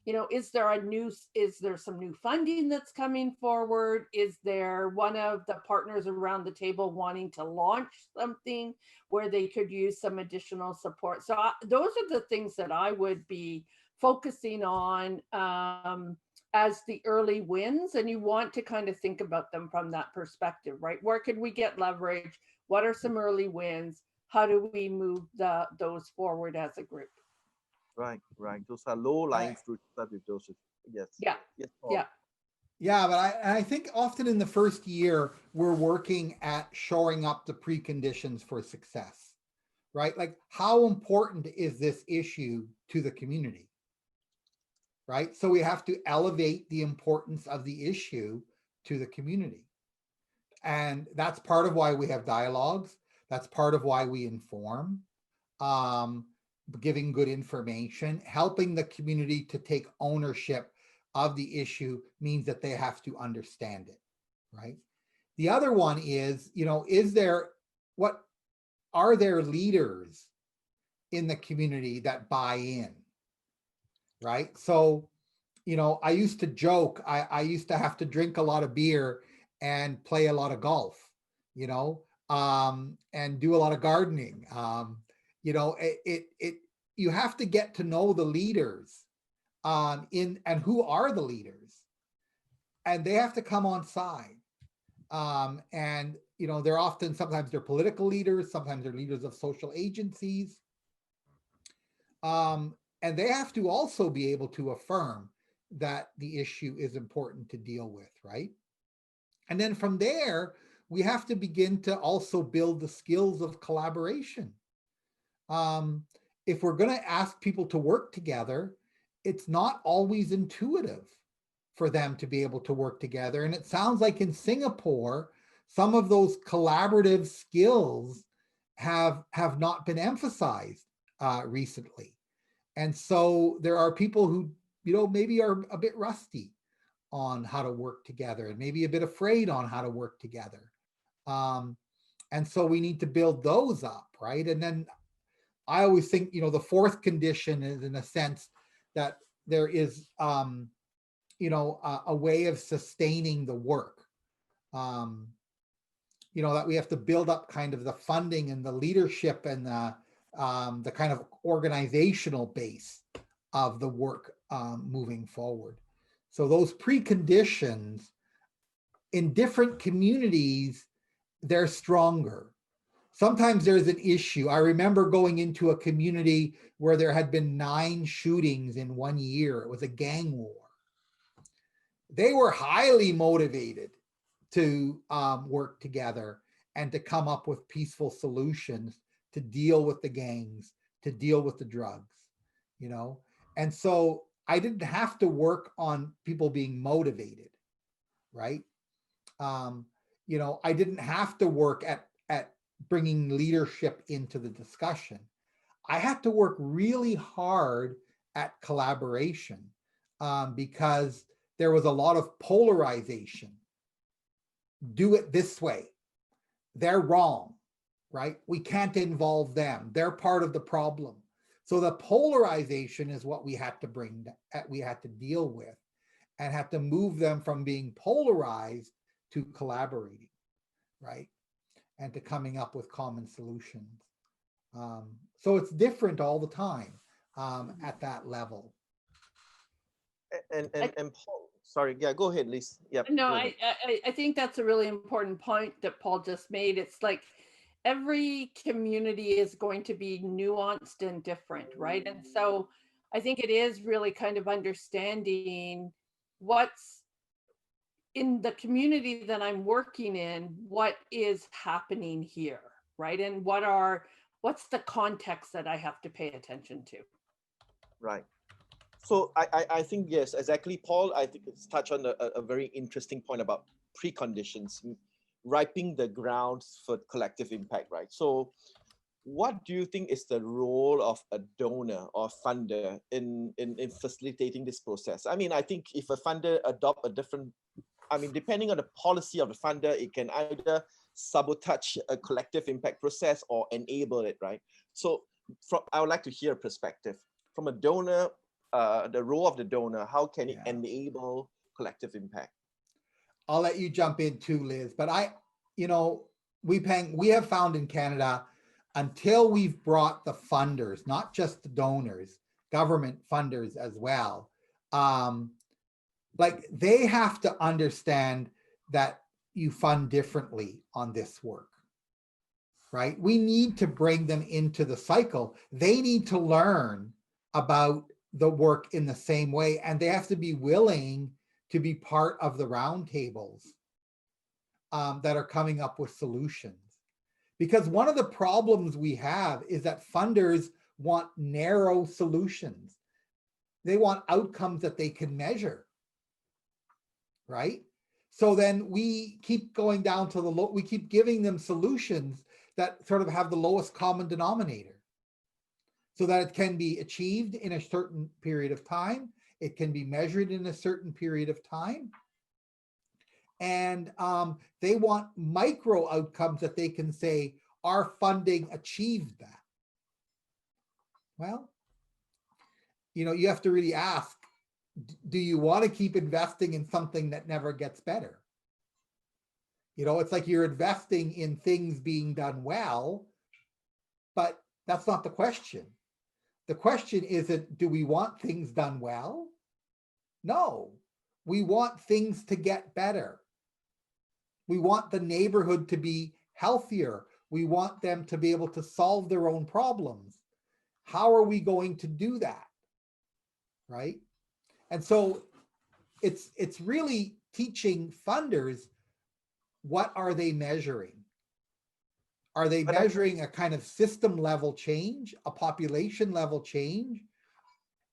Is there some new funding that's coming forward? Is there one of the partners around the table wanting to launch something where they could use some additional support? So those are the things that I would be focusing on as the early wins. And you want to kind of think about them from that perspective, right? Where could we get leverage? What are some early wins? How do we move those forward as a group? Right. Those are low-lying fruits that with those. Yes. Yeah. Yes, Paul. Yeah. Yeah, but I think often in the first year, we're working at shoring up the preconditions for success, right? Like, how important is this issue to the community, right? So we have to elevate the importance of the issue to the community. And that's part of why we have dialogues. That's part of why we inform. Giving good information, helping the community to take ownership of the issue means that they have to understand it, right? The other one is, are there leaders in the community that buy in, right? So, I used to joke, I used to have to drink a lot of beer and play a lot of golf, and do a lot of gardening. You have to get to know the leaders and who are the leaders, and they have to come on side. And sometimes they're political leaders, sometimes they're leaders of social agencies. And they have to also be able to affirm that the issue is important to deal with, right? And then from there, we have to begin to also build the skills of collaboration. If we're going to ask people to work together, it's not always intuitive for them to be able to work together. And it sounds like in Singapore, some of those collaborative skills have not been emphasized recently. And so there are people who, maybe are a bit rusty on how to work together, and maybe a bit afraid on how to work together. And so we need to build those up, right? And then I always think, the fourth condition is, in a sense, that there is, a way of sustaining the work. that we have to build up kind of the funding and the leadership and the kind of organizational base of the work moving forward. So those preconditions in different communities, they're stronger. Sometimes there's an issue. I remember going into a community where there had been 9 shootings in 1 year. It was a gang war. They were highly motivated to work together and to come up with peaceful solutions to deal with the gangs, to deal with the drugs, And so I didn't have to work on people being motivated, right? I didn't have to work at bringing leadership into the discussion. I had to work really hard at collaboration because there was a lot of polarization. Do it this way. They're wrong, right? We can't involve them. They're part of the problem. So the polarization is what we had to deal with and had to move them from being polarized to collaborating, right? And to coming up with common solutions. So it's different all the time at that level. And Paul, sorry, yeah, go ahead, Liz. Yeah. No, I think that's a really important point that Paul just made. It's like every community is going to be nuanced and different, right? And so I think it is really kind of understanding what's in the community that I'm working in, what is happening here, right? And what's the context that I have to pay attention to? Right. So I think, yes, exactly, Paul. I think it's touched on a very interesting point about preconditions, ripening the grounds for collective impact, right? So what do you think is the role of a donor or funder in facilitating this process? I mean, I think if a funder adopt a different, depending on the policy of the funder, it can either sabotage a collective impact process or enable it, right? So I would like to hear a perspective from a donor, the role of the donor. How can it enable collective impact? I'll let you jump in too, Liz, but we have found in Canada, until we've brought the funders, not just the donors, government funders as well, they have to understand that you fund differently on this work, right? We need to bring them into the cycle. They need to learn about the work in the same way, and they have to be willing to be part of the roundtables that are coming up with solutions. Because one of the problems we have is that funders want narrow solutions. They want outcomes that they can measure, right? So then we keep going down to we keep giving them solutions that sort of have the lowest common denominator, so that it can be achieved in a certain period of time. It can be measured in a certain period of time. And they want micro outcomes that they can say, our funding achieved that. Well, you have to really ask, do you want to keep investing in something that never gets better? It's like you're investing in things being done well, but that's not the question. The question isn't, do we want things done well? No, we want things to get better. We want the neighborhood to be healthier. We want them to be able to solve their own problems. How are we going to do that? Right? And so it's really teaching funders, what are they measuring? Are they measuring a kind of system level change, a population level change?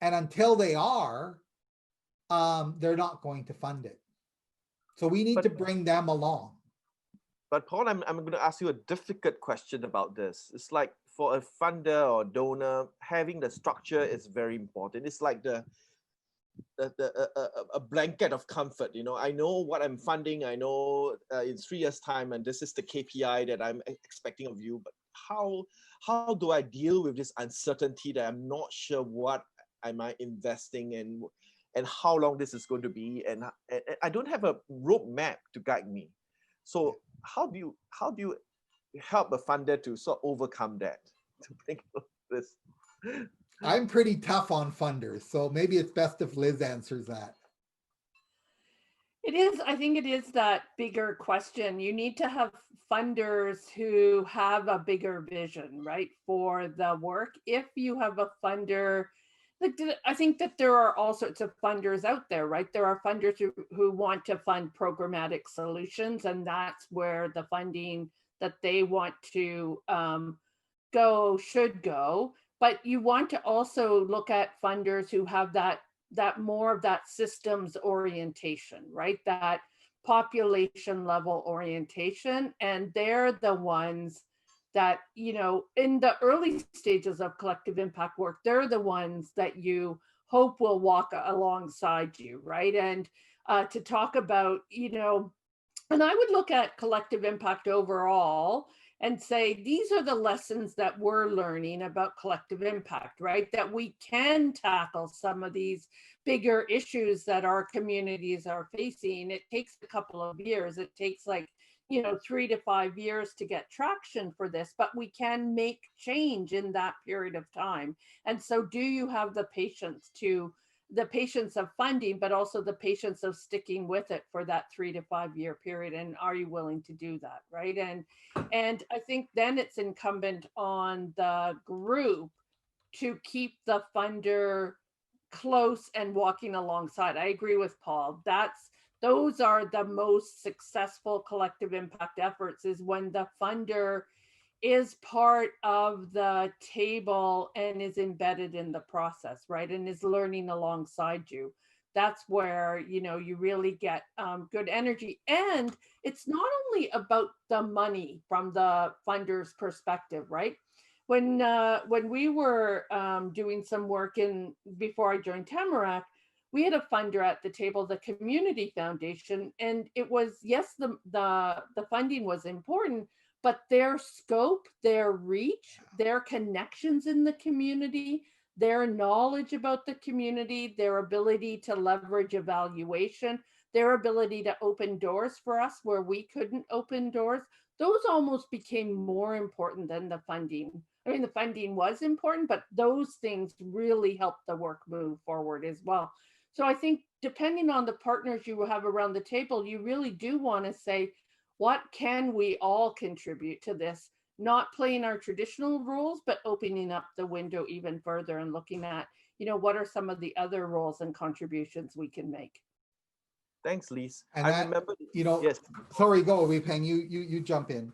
And until they are, they're not going to fund it. So we need to bring them along. But Paul, I'm going to ask you a difficult question about this. It's like, for a funder or donor, having the structure is very important. It's like a blanket of comfort. I know what I'm funding. I know in 3 years' time, and this is the KPI that I'm expecting of you. But how do I deal with this uncertainty that I'm not sure what am I investing in, and how long this is going to be, and I don't have a roadmap to guide me. So how do you help a funder to sort of overcome that? To think of this. I'm pretty tough on funders, so maybe it's best if Liz answers that. It is, I think it is that bigger question. You need to have funders who have a bigger vision, right, for the work. If you have a funder, like I think that there are all sorts of funders out there, right? There are funders who want to fund programmatic solutions, and that's where the funding that they want to go should go. But you want to also look at funders who have that more of that systems orientation, right? That population level orientation. And they're the ones that, you know, in the early stages of collective impact work, they're the ones that you hope will walk alongside you, right? And to talk about, you know, and I would look at collective impact overall and say, these are the lessons that we're learning about collective impact, right? That we can tackle some of these bigger issues that our communities are facing. It takes a couple of years. It takes like, you know, 3 to 5 years to get traction for this, but we can make change in that period of time. And so do you have the patience of funding, but also the patience of sticking with it for that 3 to 5 year period? And are you willing to do that, right? And I think then it's incumbent on the group to keep the funder close and walking alongside. I agree with Paul. Those are the most successful collective impact efforts, is when the funder is part of the table and is embedded in the process, right? And is learning alongside you. That's where, you know, you really get good energy. And it's not only about the money from the funder's perspective, right? When we were doing some work before I joined Tamarack, we had a funder at the table, the Community Foundation, and it was, yes, the funding was important, but their scope, their reach, their connections in the community, their knowledge about the community, their ability to leverage evaluation, their ability to open doors for us where we couldn't open doors, those almost became more important than the funding. I mean, the funding was important, but those things really helped the work move forward as well. So I think depending on the partners you have around the table, you really do want to say, what can we all contribute to this? Not playing our traditional rules, but opening up the window even further and looking at, you know, what are some of the other roles and contributions we can make. Thanks, Liz. And I that, remember, you know, yes. Sorry, go, Wei-Peng, you jump in.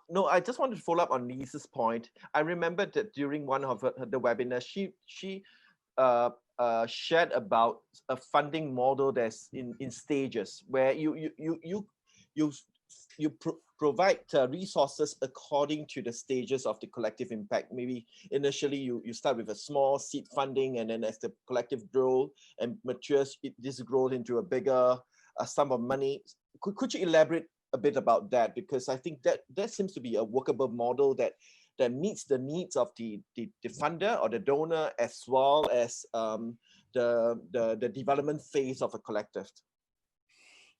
No, I just wanted to follow up on Liz's point. I remember that during one of the webinars, she shared about a funding model that's in stages, where you provide resources according to the stages of the collective impact. Maybe initially you start with a small seed funding, and then as the collective grows and matures, this grows into a bigger sum of money. Could you elaborate a bit about that? Because I think that seems to be a workable model that meets the needs of the funder or the donor, as well as the development phase of a collective.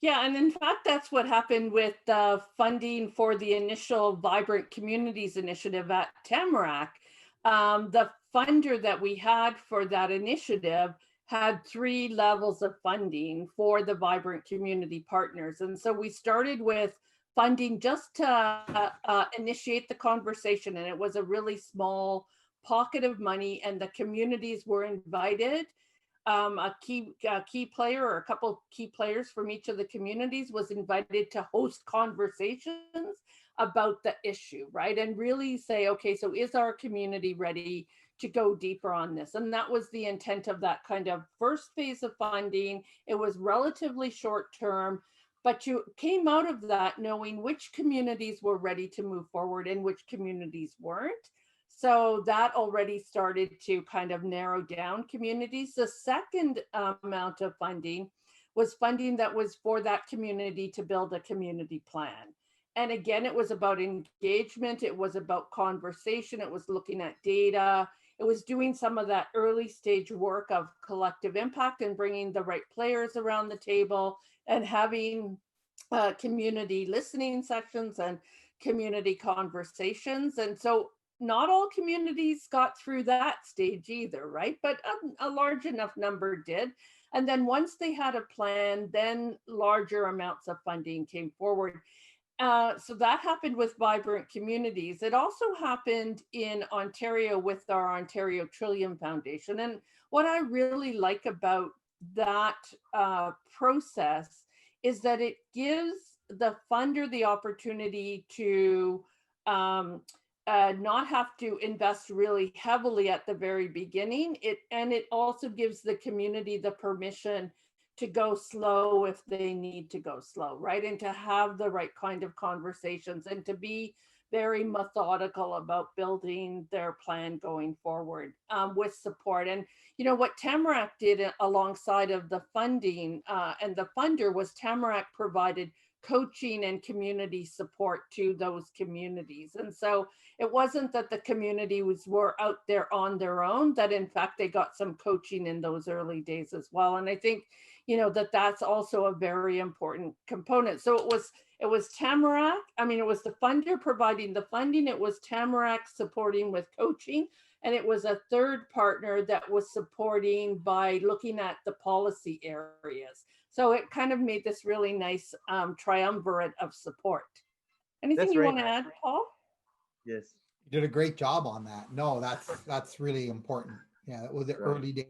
Yeah, and in fact, that's what happened with the funding for the initial Vibrant Communities initiative at Tamarack. The funder that we had for that initiative had 3 levels of funding for the Vibrant Community Partners. And so we started with funding just to initiate the conversation, and it was a really small pocket of money, and the communities were invited. A key player, or a couple key players from each of the communities, was invited to host conversations about the issue, right? And really say, okay, so is our community ready to go deeper on this? And that was the intent of that kind of first phase of funding. It was relatively short term, but you came out of that knowing which communities were ready to move forward and which communities weren't. So that already started to kind of narrow down communities. The second amount of funding was funding that was for that community to build a community plan. And again, it was about engagement. It was about conversation. It was looking at data. It was doing some of that early stage work of collective impact and bringing the right players around the table and having community listening sessions and community conversations. And so not all communities got through that stage either, right? But a large enough number did. And then once they had a plan, then larger amounts of funding came forward. So that happened with Vibrant Communities. It also happened in Ontario with our Ontario Trillium Foundation. And what I really like about that process is that it gives the funder the opportunity to not have to invest really heavily at the very beginning. And it also gives the community the permission to go slow if they need to go slow, right? And to have the right kind of conversations and to be very methodical about building their plan going forward with support. And you know what Tamarack did alongside of the funding and the funder was Tamarack provided coaching and community support to those communities. And so it wasn't that the communities were out there on their own, that in fact they got some coaching in those early days as well. And I think, you know, that that's also a very important component. So it was Tamarack, I mean, it was the funder providing the funding, it was Tamarack supporting with coaching, and it was a third partner that was supporting by looking at the policy areas. So it kind of made this really nice triumvirate of support. Anything That's you very want to nice. add, Paul? Yes. You did a great job on that. No, that's really important. Yeah, it was the Right. early days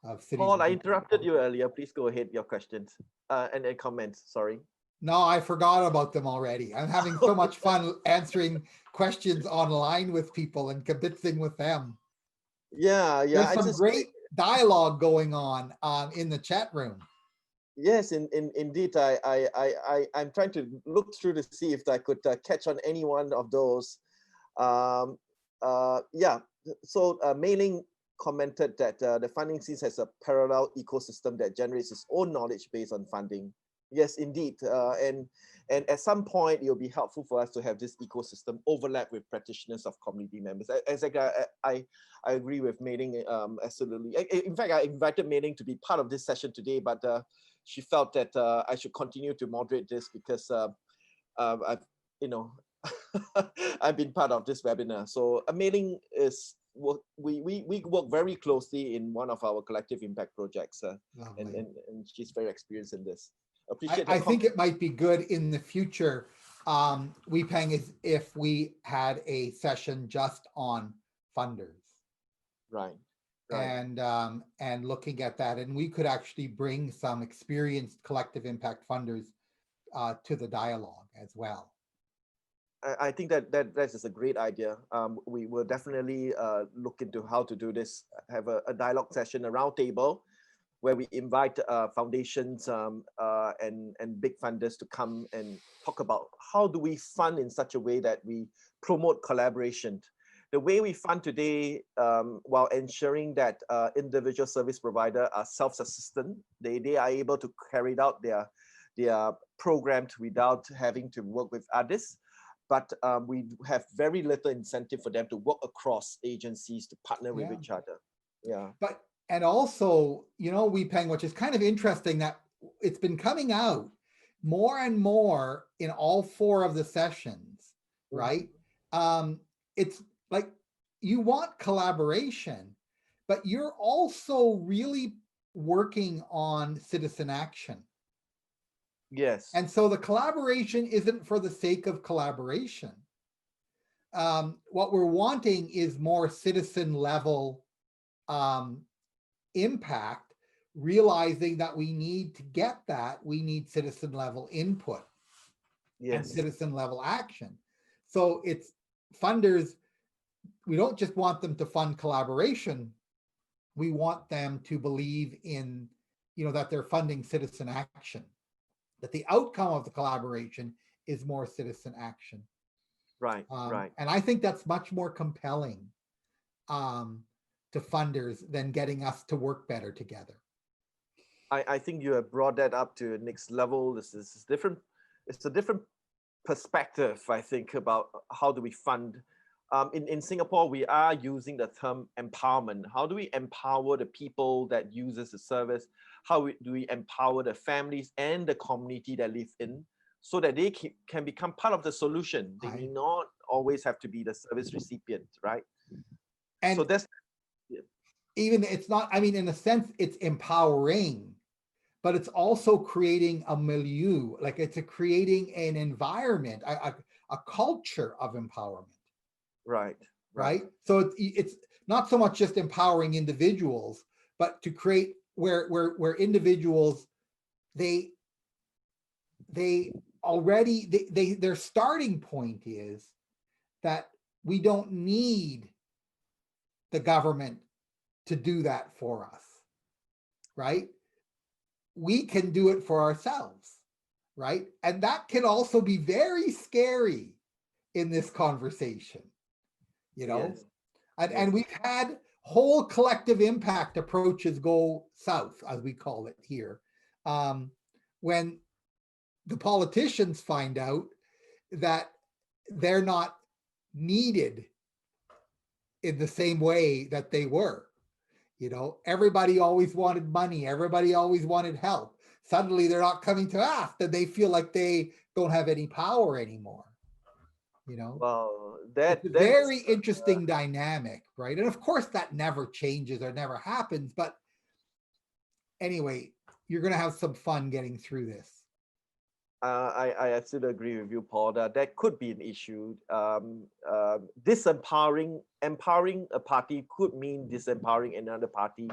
of cities. Paul, I interrupted you earlier. Please go ahead, your questions and comments. Sorry. No, I forgot about them already. I'm having so much fun answering questions online with people and kibitzing with them. Yeah. There's some great dialogue going on in the chat room. Yes, indeed. I'm trying to look through to see if I could catch on any one of those. Yeah. So Mailing commented that the funding sees as a parallel ecosystem that generates its own knowledge based on funding. Yes, indeed. And at some point, it'll be helpful for us to have this ecosystem overlap with practitioners of community members. Exactly, I agree with Mailing absolutely. In fact, I invited Mailing to be part of this session today, but she felt that I should continue to moderate this because I've, you know, I've been part of this webinar. So Mailing is we work very closely in one of our collective impact projects, and she's very experienced in this. Appreciate. I think it might be good in the future. WePeng is if we had a session just on funders, right. And looking at that, and we could actually bring some experienced collective impact funders to the dialogue as well. I think that is a great idea. We will definitely look into how to do this. Have a dialogue session, a round table, where we invite foundations and big funders to come and talk about how do we fund in such a way that we promote collaboration. The way we fund today, while ensuring that individual service providers are self-sustaining, they are able to carry out their programs without having to work with others. But we have very little incentive for them to work across agencies to partner with each other. Yeah. And also, you know, WePeng, which is kind of interesting that it's been coming out more and more in all 4 of the sessions, right? It's like you want collaboration, but you're also really working on citizen action. Yes. And so the collaboration isn't for the sake of collaboration. What we're wanting is more citizen level impact, realizing that we need to get that, we need citizen level input and citizen level action. So it's funders, we don't just want them to fund collaboration, we want them to believe in, you know, that they're funding citizen action, that the outcome of the collaboration is more citizen action. Right, right. And I think that's much more compelling to funders than getting us to work better together. I think you have brought that up to the next level. This is different. It's a different perspective, I think, about how do we fund in Singapore, we are using the term empowerment. How do we empower the people that uses the service? Do we empower the families and the community that live in, so that they can become part of the solution? They may not always have to be the service recipient, right? And so that's even it's not, I mean, in a sense, it's empowering, but it's also creating a milieu, like it's creating an environment, a culture of empowerment. Right. So it's not so much just empowering individuals, but to create where individuals, their starting point is that we don't need the government to do that for us, right? We can do it for ourselves, right? And that can also be very scary in this conversation, you know? Yes. And we've had whole collective impact approaches go south, as we call it here, when the politicians find out that they're not needed in the same way that they were. You know, everybody always wanted money. Everybody always wanted help. Suddenly they're not coming to us, that they feel like they don't have any power anymore. You know, well, it's a very interesting dynamic, right? And of course that never changes or never happens, but anyway, you're going to have some fun getting through this. I absolutely agree with you, Paul. That could be an issue. Empowering a party could mean disempowering another party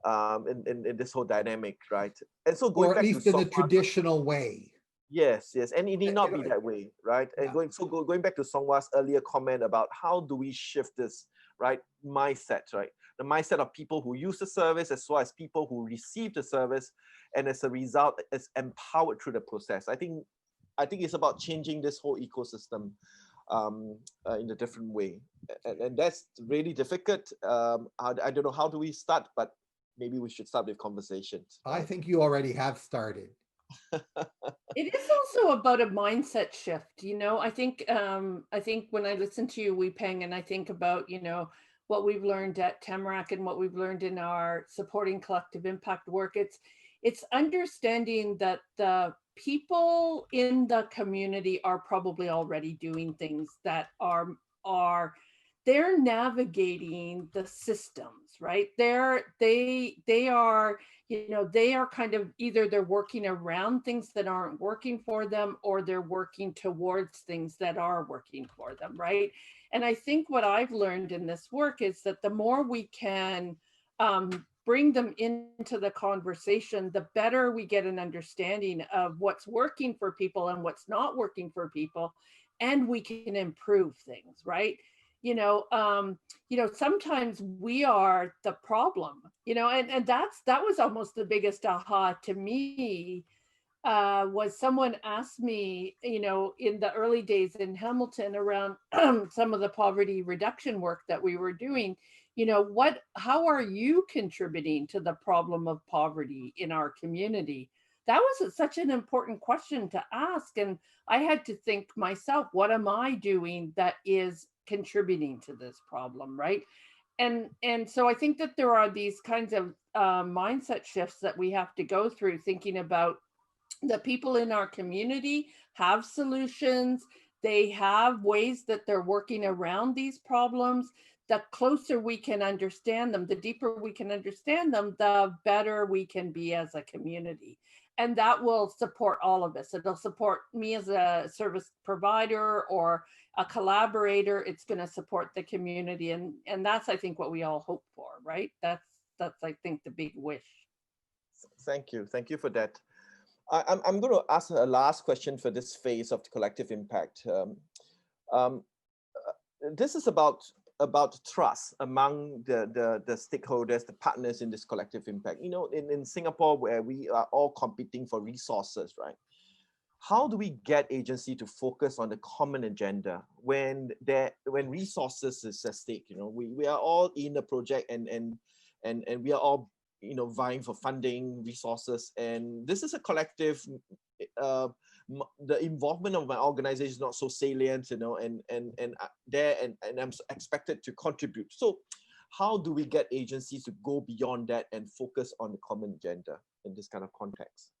in this whole dynamic, right? And so going or at back least to in the traditional way. Yes, and it need not be that way, right? And Yeah. going back to Songwa's earlier comment about how do we shift this, right, mindset, right? The mindset of people who use the service as well as people who receive the service, and as a result, is empowered through the process. I think it's about changing this whole ecosystem in a different way, and that's really difficult. I don't know how do we start, but maybe we should start with conversations. I think you already have started. It is also about a mindset shift, you know. I think when I listen to you, Wee Peng, and I think about, you know, what we've learned at Tamarack and what we've learned in our supporting collective impact work, it's understanding that the people in the community are probably already doing things that are they're navigating the systems, right? They are, you know, they are kind of either they're working around things that aren't working for them, or they're working towards things that are working for them, right? And I think what I've learned in this work is that the more we can bring them into the conversation, the better we get an understanding of what's working for people and what's not working for people, and we can improve things, right? You know, sometimes we are the problem, you know, and that was almost the biggest aha to me, was someone asked me, you know, in the early days in Hamilton around some of the poverty reduction work that we were doing, you know, how are you contributing to the problem of poverty in our community? That was such an important question to ask. And I had to think myself, what am I doing that is contributing to this problem, right? And so I think that there are these kinds of mindset shifts that we have to go through, thinking about the people in our community have solutions. They have ways that they're working around these problems. The closer we can understand them, the deeper we can understand them, the better we can be as a community. And that will support all of us. It'll support me as a service provider or a collaborator. It's going to support the community. And that's, I think, what we all hope for, right? That's I think, the big wish. Thank you for that. I'm going to ask a last question for this phase of the collective impact. This is about trust among the stakeholders, the partners in this collective impact. You know, in Singapore, where we are all competing for resources, right? How do we get agency to focus on the common agenda when resources is at stake? You know, we are all in a project, and we are all, you know, vying for funding, resources, and this is a collective the involvement of my organization is not so salient, you know, and I'm expected to contribute. So how do we get agencies to go beyond that and focus on the common agenda in this kind of context?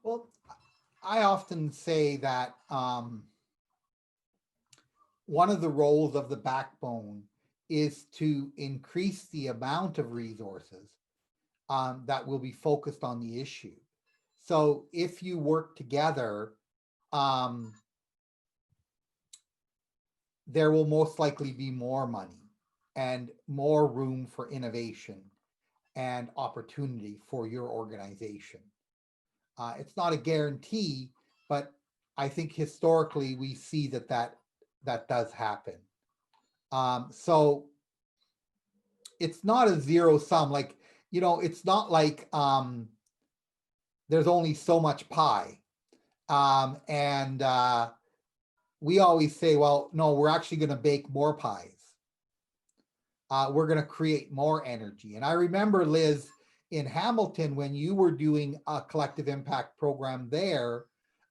Well, I often say that one of the roles of the backbone is to increase the amount of resources that will be focused on the issue. So if you work together, there will most likely be more money and more room for innovation and opportunity for your organization. It's not a guarantee, but I think historically we see that does happen. So it's not a zero sum, like, you know, it's not like there's only so much pie. And we always say, well, no, we're actually going to bake more pies. We're going to create more energy. And I remember, Liz, in Hamilton, when you were doing a collective impact program there,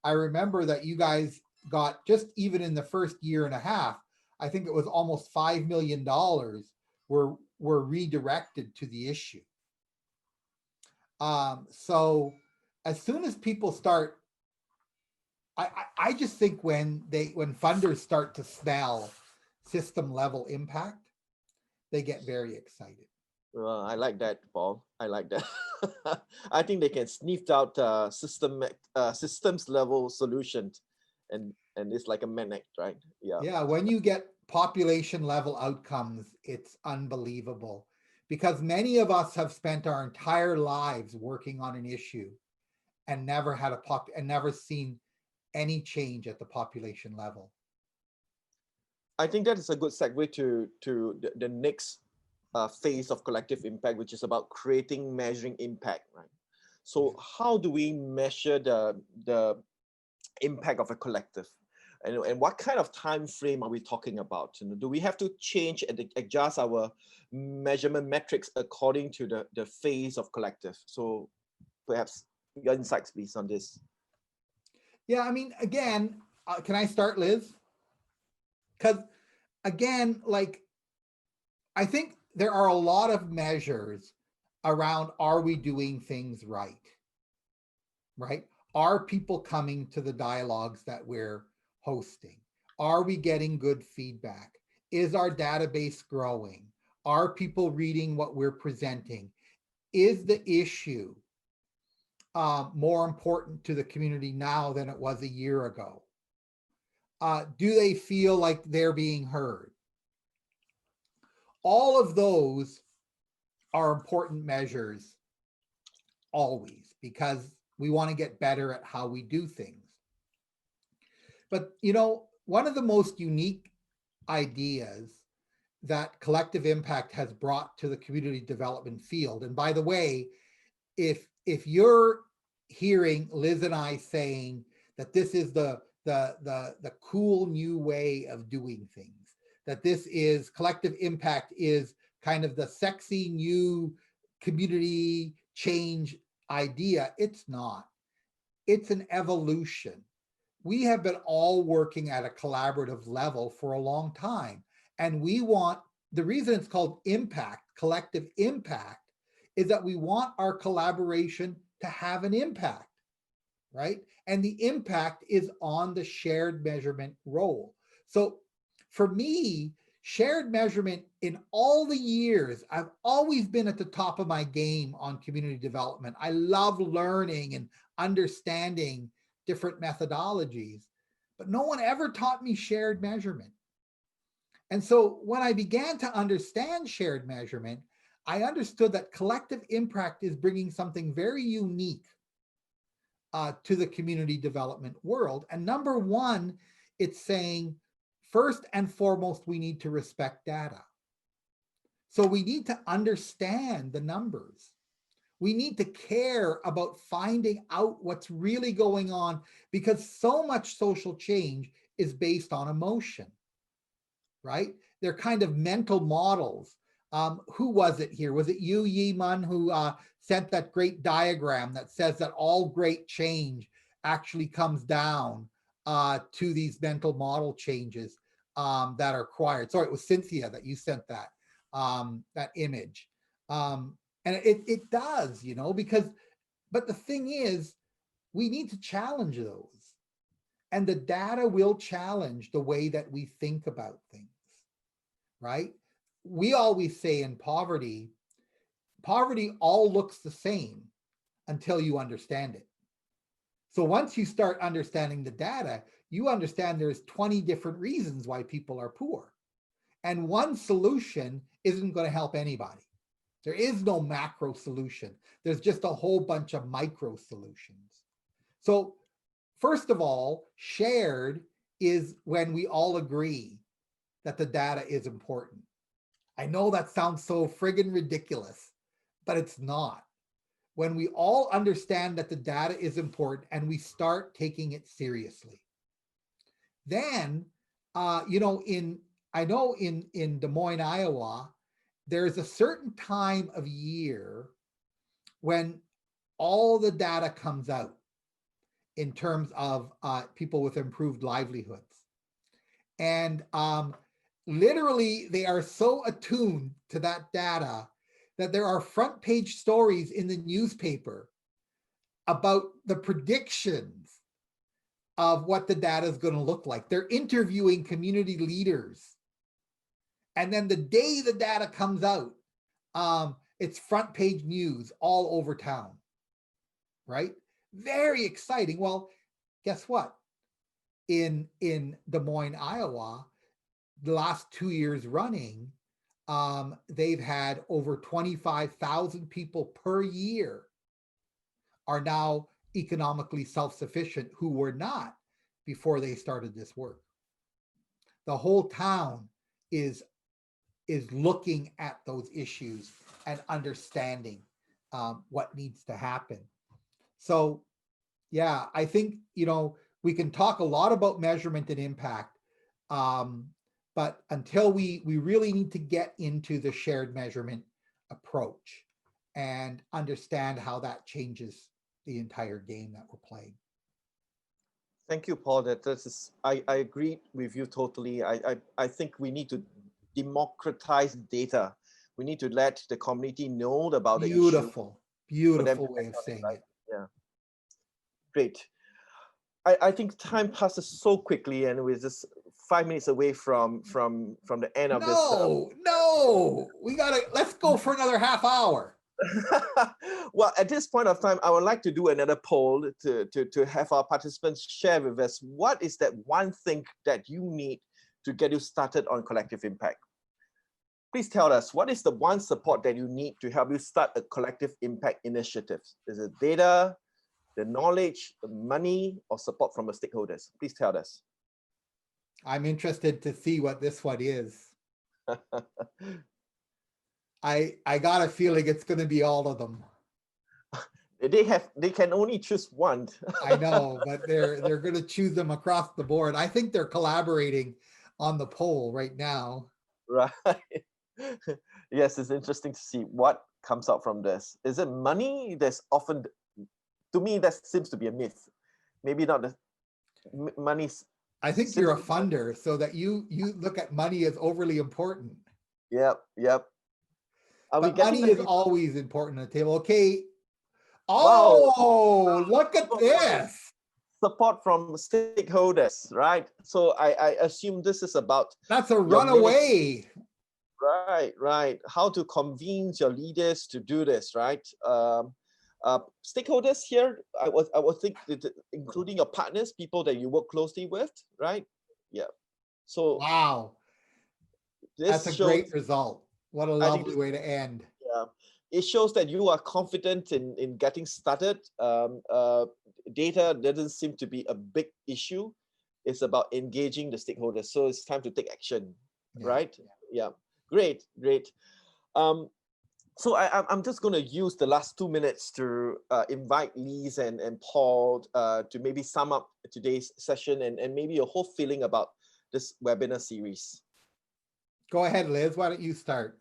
I remember that you guys got, just even in the first year and a half, I think it was almost $5 million were redirected to the issue. So as soon as people start, I just think when funders start to smell system level impact, they get very excited. Well, I like that, Paul. I like that. I think they can sniff out systems level solutions, and it's like a magnet, right? Yeah. Yeah, when you get population level outcomes, it's unbelievable, because many of us have spent our entire lives working on an issue and never had and never seen any change at the population level. I think that is a good segue to the next phase of collective impact, which is about creating, measuring impact, right? So how do we measure the impact of a collective? And what kind of time frame are we talking about? You know, do we have to change and adjust our measurement metrics according to the phase of collective? So perhaps your insights, please, on this. Yeah, I mean, again, can I start, Liz? Because again, like, I think there are a lot of measures around, are we doing things right? Right? Are people coming to the dialogues that we're hosting? Are we getting good feedback? Is our database growing? Are people reading what we're presenting? Is the issue more important to the community now than it was a year ago? Do they feel like they're being heard? All of those are important measures always, because we want to get better at how we do things. But, you know, one of the most unique ideas that collective impact has brought to the community development field, and by the way, if you're hearing Liz and I saying that this is the cool new way of doing things, that this is collective impact is kind of the sexy new community change idea, it's not. It's an evolution. We have been all working at a collaborative level for a long time. And we want, the reason it's called impact, collective impact, is that we want our collaboration to have an impact, right? And the impact is on the shared measurement role. So for me, shared measurement, in all the years, I've always been at the top of my game on community development. I love learning and understanding different methodologies, but no one ever taught me shared measurement. And so when I began to understand shared measurement, I understood that collective impact is bringing something very unique to the community development world. And number one, it's saying, first and foremost, we need to respect data. So we need to understand the numbers. We need to care about finding out what's really going on, because so much social change is based on emotion, right? They're kind of mental models. Who was it here? Was it you, Yi Mun, who sent that great diagram that says that all great change actually comes down to these mental model changes that are required. Sorry, it was Cynthia that you sent that image. And it does, because, but the thing is, we need to challenge those. And the data will challenge the way that we think about things, right? We always say in poverty all looks the same until you understand it. So once you start understanding the data, you understand there's 20 different reasons why people are poor. And one solution isn't going to help anybody. There is no macro solution. There's just a whole bunch of micro solutions. So first of all, shared is when we all agree that the data is important. I know that sounds so friggin' ridiculous, but it's not. When we all understand that the data is important and we start taking it seriously, then, in Des Moines, Iowa, there's a certain time of year when all the data comes out in terms of people with improved livelihoods. And literally, they are so attuned to that data that there are front page stories in the newspaper about the predictions of what the data is going to look like. They're interviewing community leaders. And then the day the data comes out, it's front page news all over town, right? Very exciting. Well, guess what? In Des Moines, Iowa, the last 2 years running, they've had over 25,000 people per year are now economically self-sufficient who were not before they started this work. The whole town is looking at those issues and understanding what needs to happen. So yeah, I think, we can talk a lot about measurement and impact, but until we really need to get into the shared measurement approach and understand how that changes the entire game that we're playing. Thank you, Paul. I agree with you totally. I think we need to democratize data. We need to let the community know about the issue. Beautiful way of saying it. Yeah. Great. I think time passes so quickly, and we're just 5 minutes away from the end of this. No, let's go for another half hour. Well, at this point of time, I would like to do another poll to have our participants share with us what is that one thing that you need to get you started on collective impact. Please tell us, what is the one support that you need to help you start a collective impact initiative? Is it data, the knowledge, the money, or support from the stakeholders? Please tell us. I'm interested to see what this one is. I got a feeling it's going to be all of them. They can only choose one. I know, but they're going to choose them across the board. I think they're collaborating on the poll right now. Right. Yes, it's interesting to see what comes out from this. Is it money? There's often, to me, that seems to be a myth. Maybe not the money. I think you're a funder, so that you look at money as overly important. Yep. But money is always important on the table. Okay. Oh, wow. Look at this. Support from stakeholders, right? So I assume this is about... That's a runaway. Right. How to convince your leaders to do this, right? Stakeholders here, I would think, including your partners, people that you work closely with, right? Yeah. So wow, that's a great result. What a lovely way to end. Yeah, it shows that you are confident in getting started. Data doesn't seem to be a big issue. It's about engaging the stakeholders. So it's time to take action, right? Yeah. Great. So I'm just going to use the last 2 minutes to invite Liz and Paul to maybe sum up today's session and maybe your whole feeling about this webinar series. Go ahead, Liz. Why don't you start?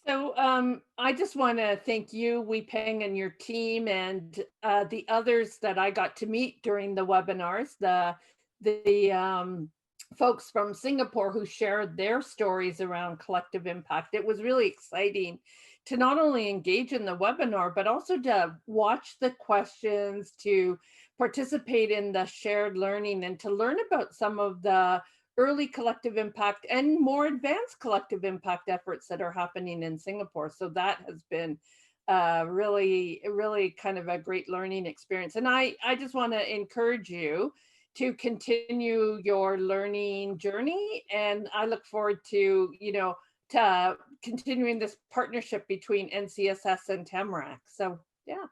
So I just want to thank you, Wee Peng, and your team, and the others that I got to meet during the webinars. The folks from Singapore who shared their stories around collective impact. It was really exciting to not only engage in the webinar, but also to watch the questions, to participate in the shared learning, and to learn about some of the early collective impact and more advanced collective impact efforts that are happening in Singapore. So that has been really kind of a great learning experience. And I just want to encourage you to continue your learning journey. And I look forward to, to continuing this partnership between NCSS and Tamarack. So yeah.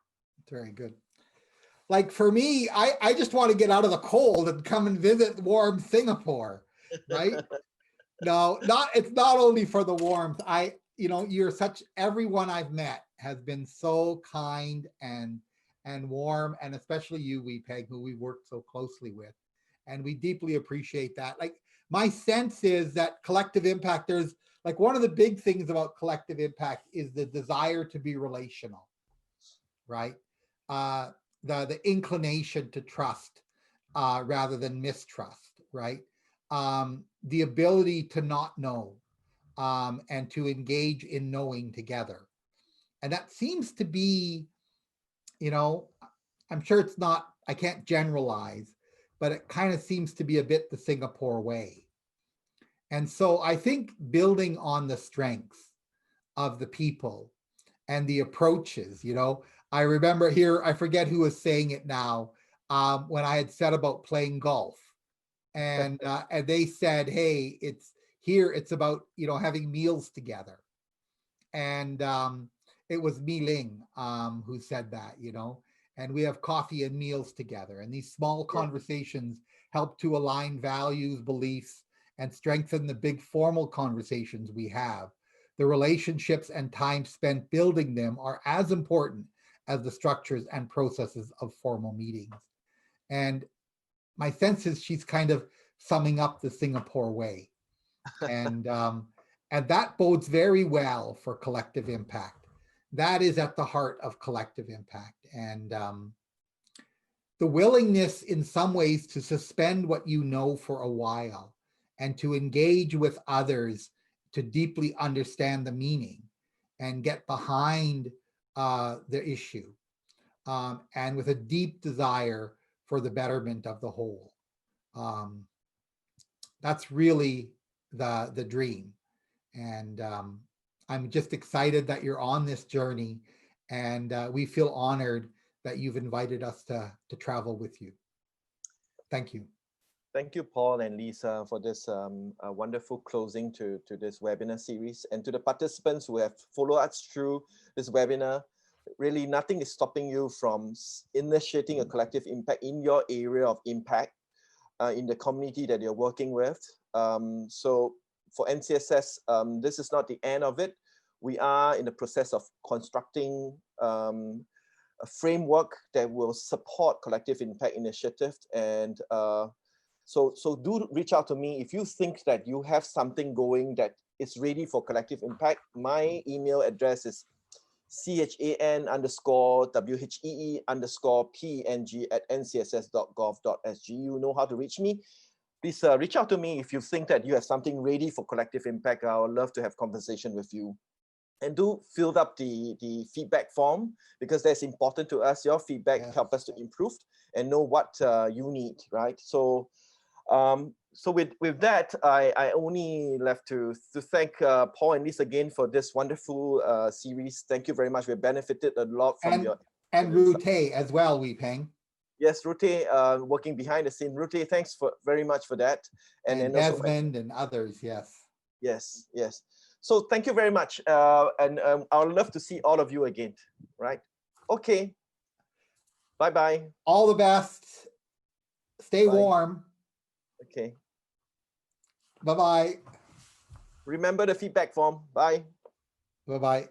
Very good. Like for me, I just want to get out of the cold and come and visit warm Singapore, right? No, it's not only for the warmth. Everyone I've met has been so kind and warm, and especially you, Wee Peg, who we worked so closely with. And we deeply appreciate that. Like my sense is that collective impact, there's like one of the big things about collective impact is the desire to be relational, right? The inclination to trust rather than mistrust, right? The ability to not know and to engage in knowing together. And that seems to be, I'm sure it's not, I can't generalize, but it kind of seems to be a bit the Singapore way. And so I think building on the strengths of the people and the approaches, I remember here, I forget who was saying it now, when I had said about playing golf. And they said, hey, it's about, having meals together. And it was Mi Ling who said that, and we have coffee and meals together. And these small conversations help to align values, beliefs, and strengthen the big formal conversations we have. The relationships and time spent building them are as important as the structures and processes of formal meetings. And my sense is she's kind of summing up the Singapore way. And that bodes very well for collective impact. That is at the heart of collective impact. And the willingness in some ways to suspend what you know for a while and to engage with others to deeply understand the meaning and get behind the issue, and with a deep desire for the betterment of the whole. That's really the dream. And I'm just excited that you're on this journey, and we feel honored that you've invited us to travel with you. Thank you. Thank you, Paul and Lisa, for this wonderful closing to this webinar series. And to the participants who have followed us through this webinar, really nothing is stopping you from initiating a collective impact in your area of impact in the community that you're working with. So for NCSS, this is not the end of it. We are in the process of constructing a framework that will support collective impact initiative. And so do reach out to me if you think that you have something going that is ready for collective impact. My email address is CHAN_WHEE_PENG@ncss.gov.sg. You know how to reach me. Please reach out to me if you think that you have something ready for collective impact. I would love to have conversation with you. And do fill up the feedback form, because that's important to us. Your feedback help us to improve and know what you need, right? So so with that, I only left to thank Paul and Lisa again for this wonderful series. Thank you very much. We benefited a lot from and Rute as well, Wee Peng. Yes, Rute, working behind the scene. Rute, thanks very much for that. And Desmond and others, yes. Yes, yes. So thank you very much. And I would love to see all of you again, right? Okay. Bye-bye. All the best. Stay warm. Okay. Bye-bye. Remember the feedback form. Bye. Bye-bye.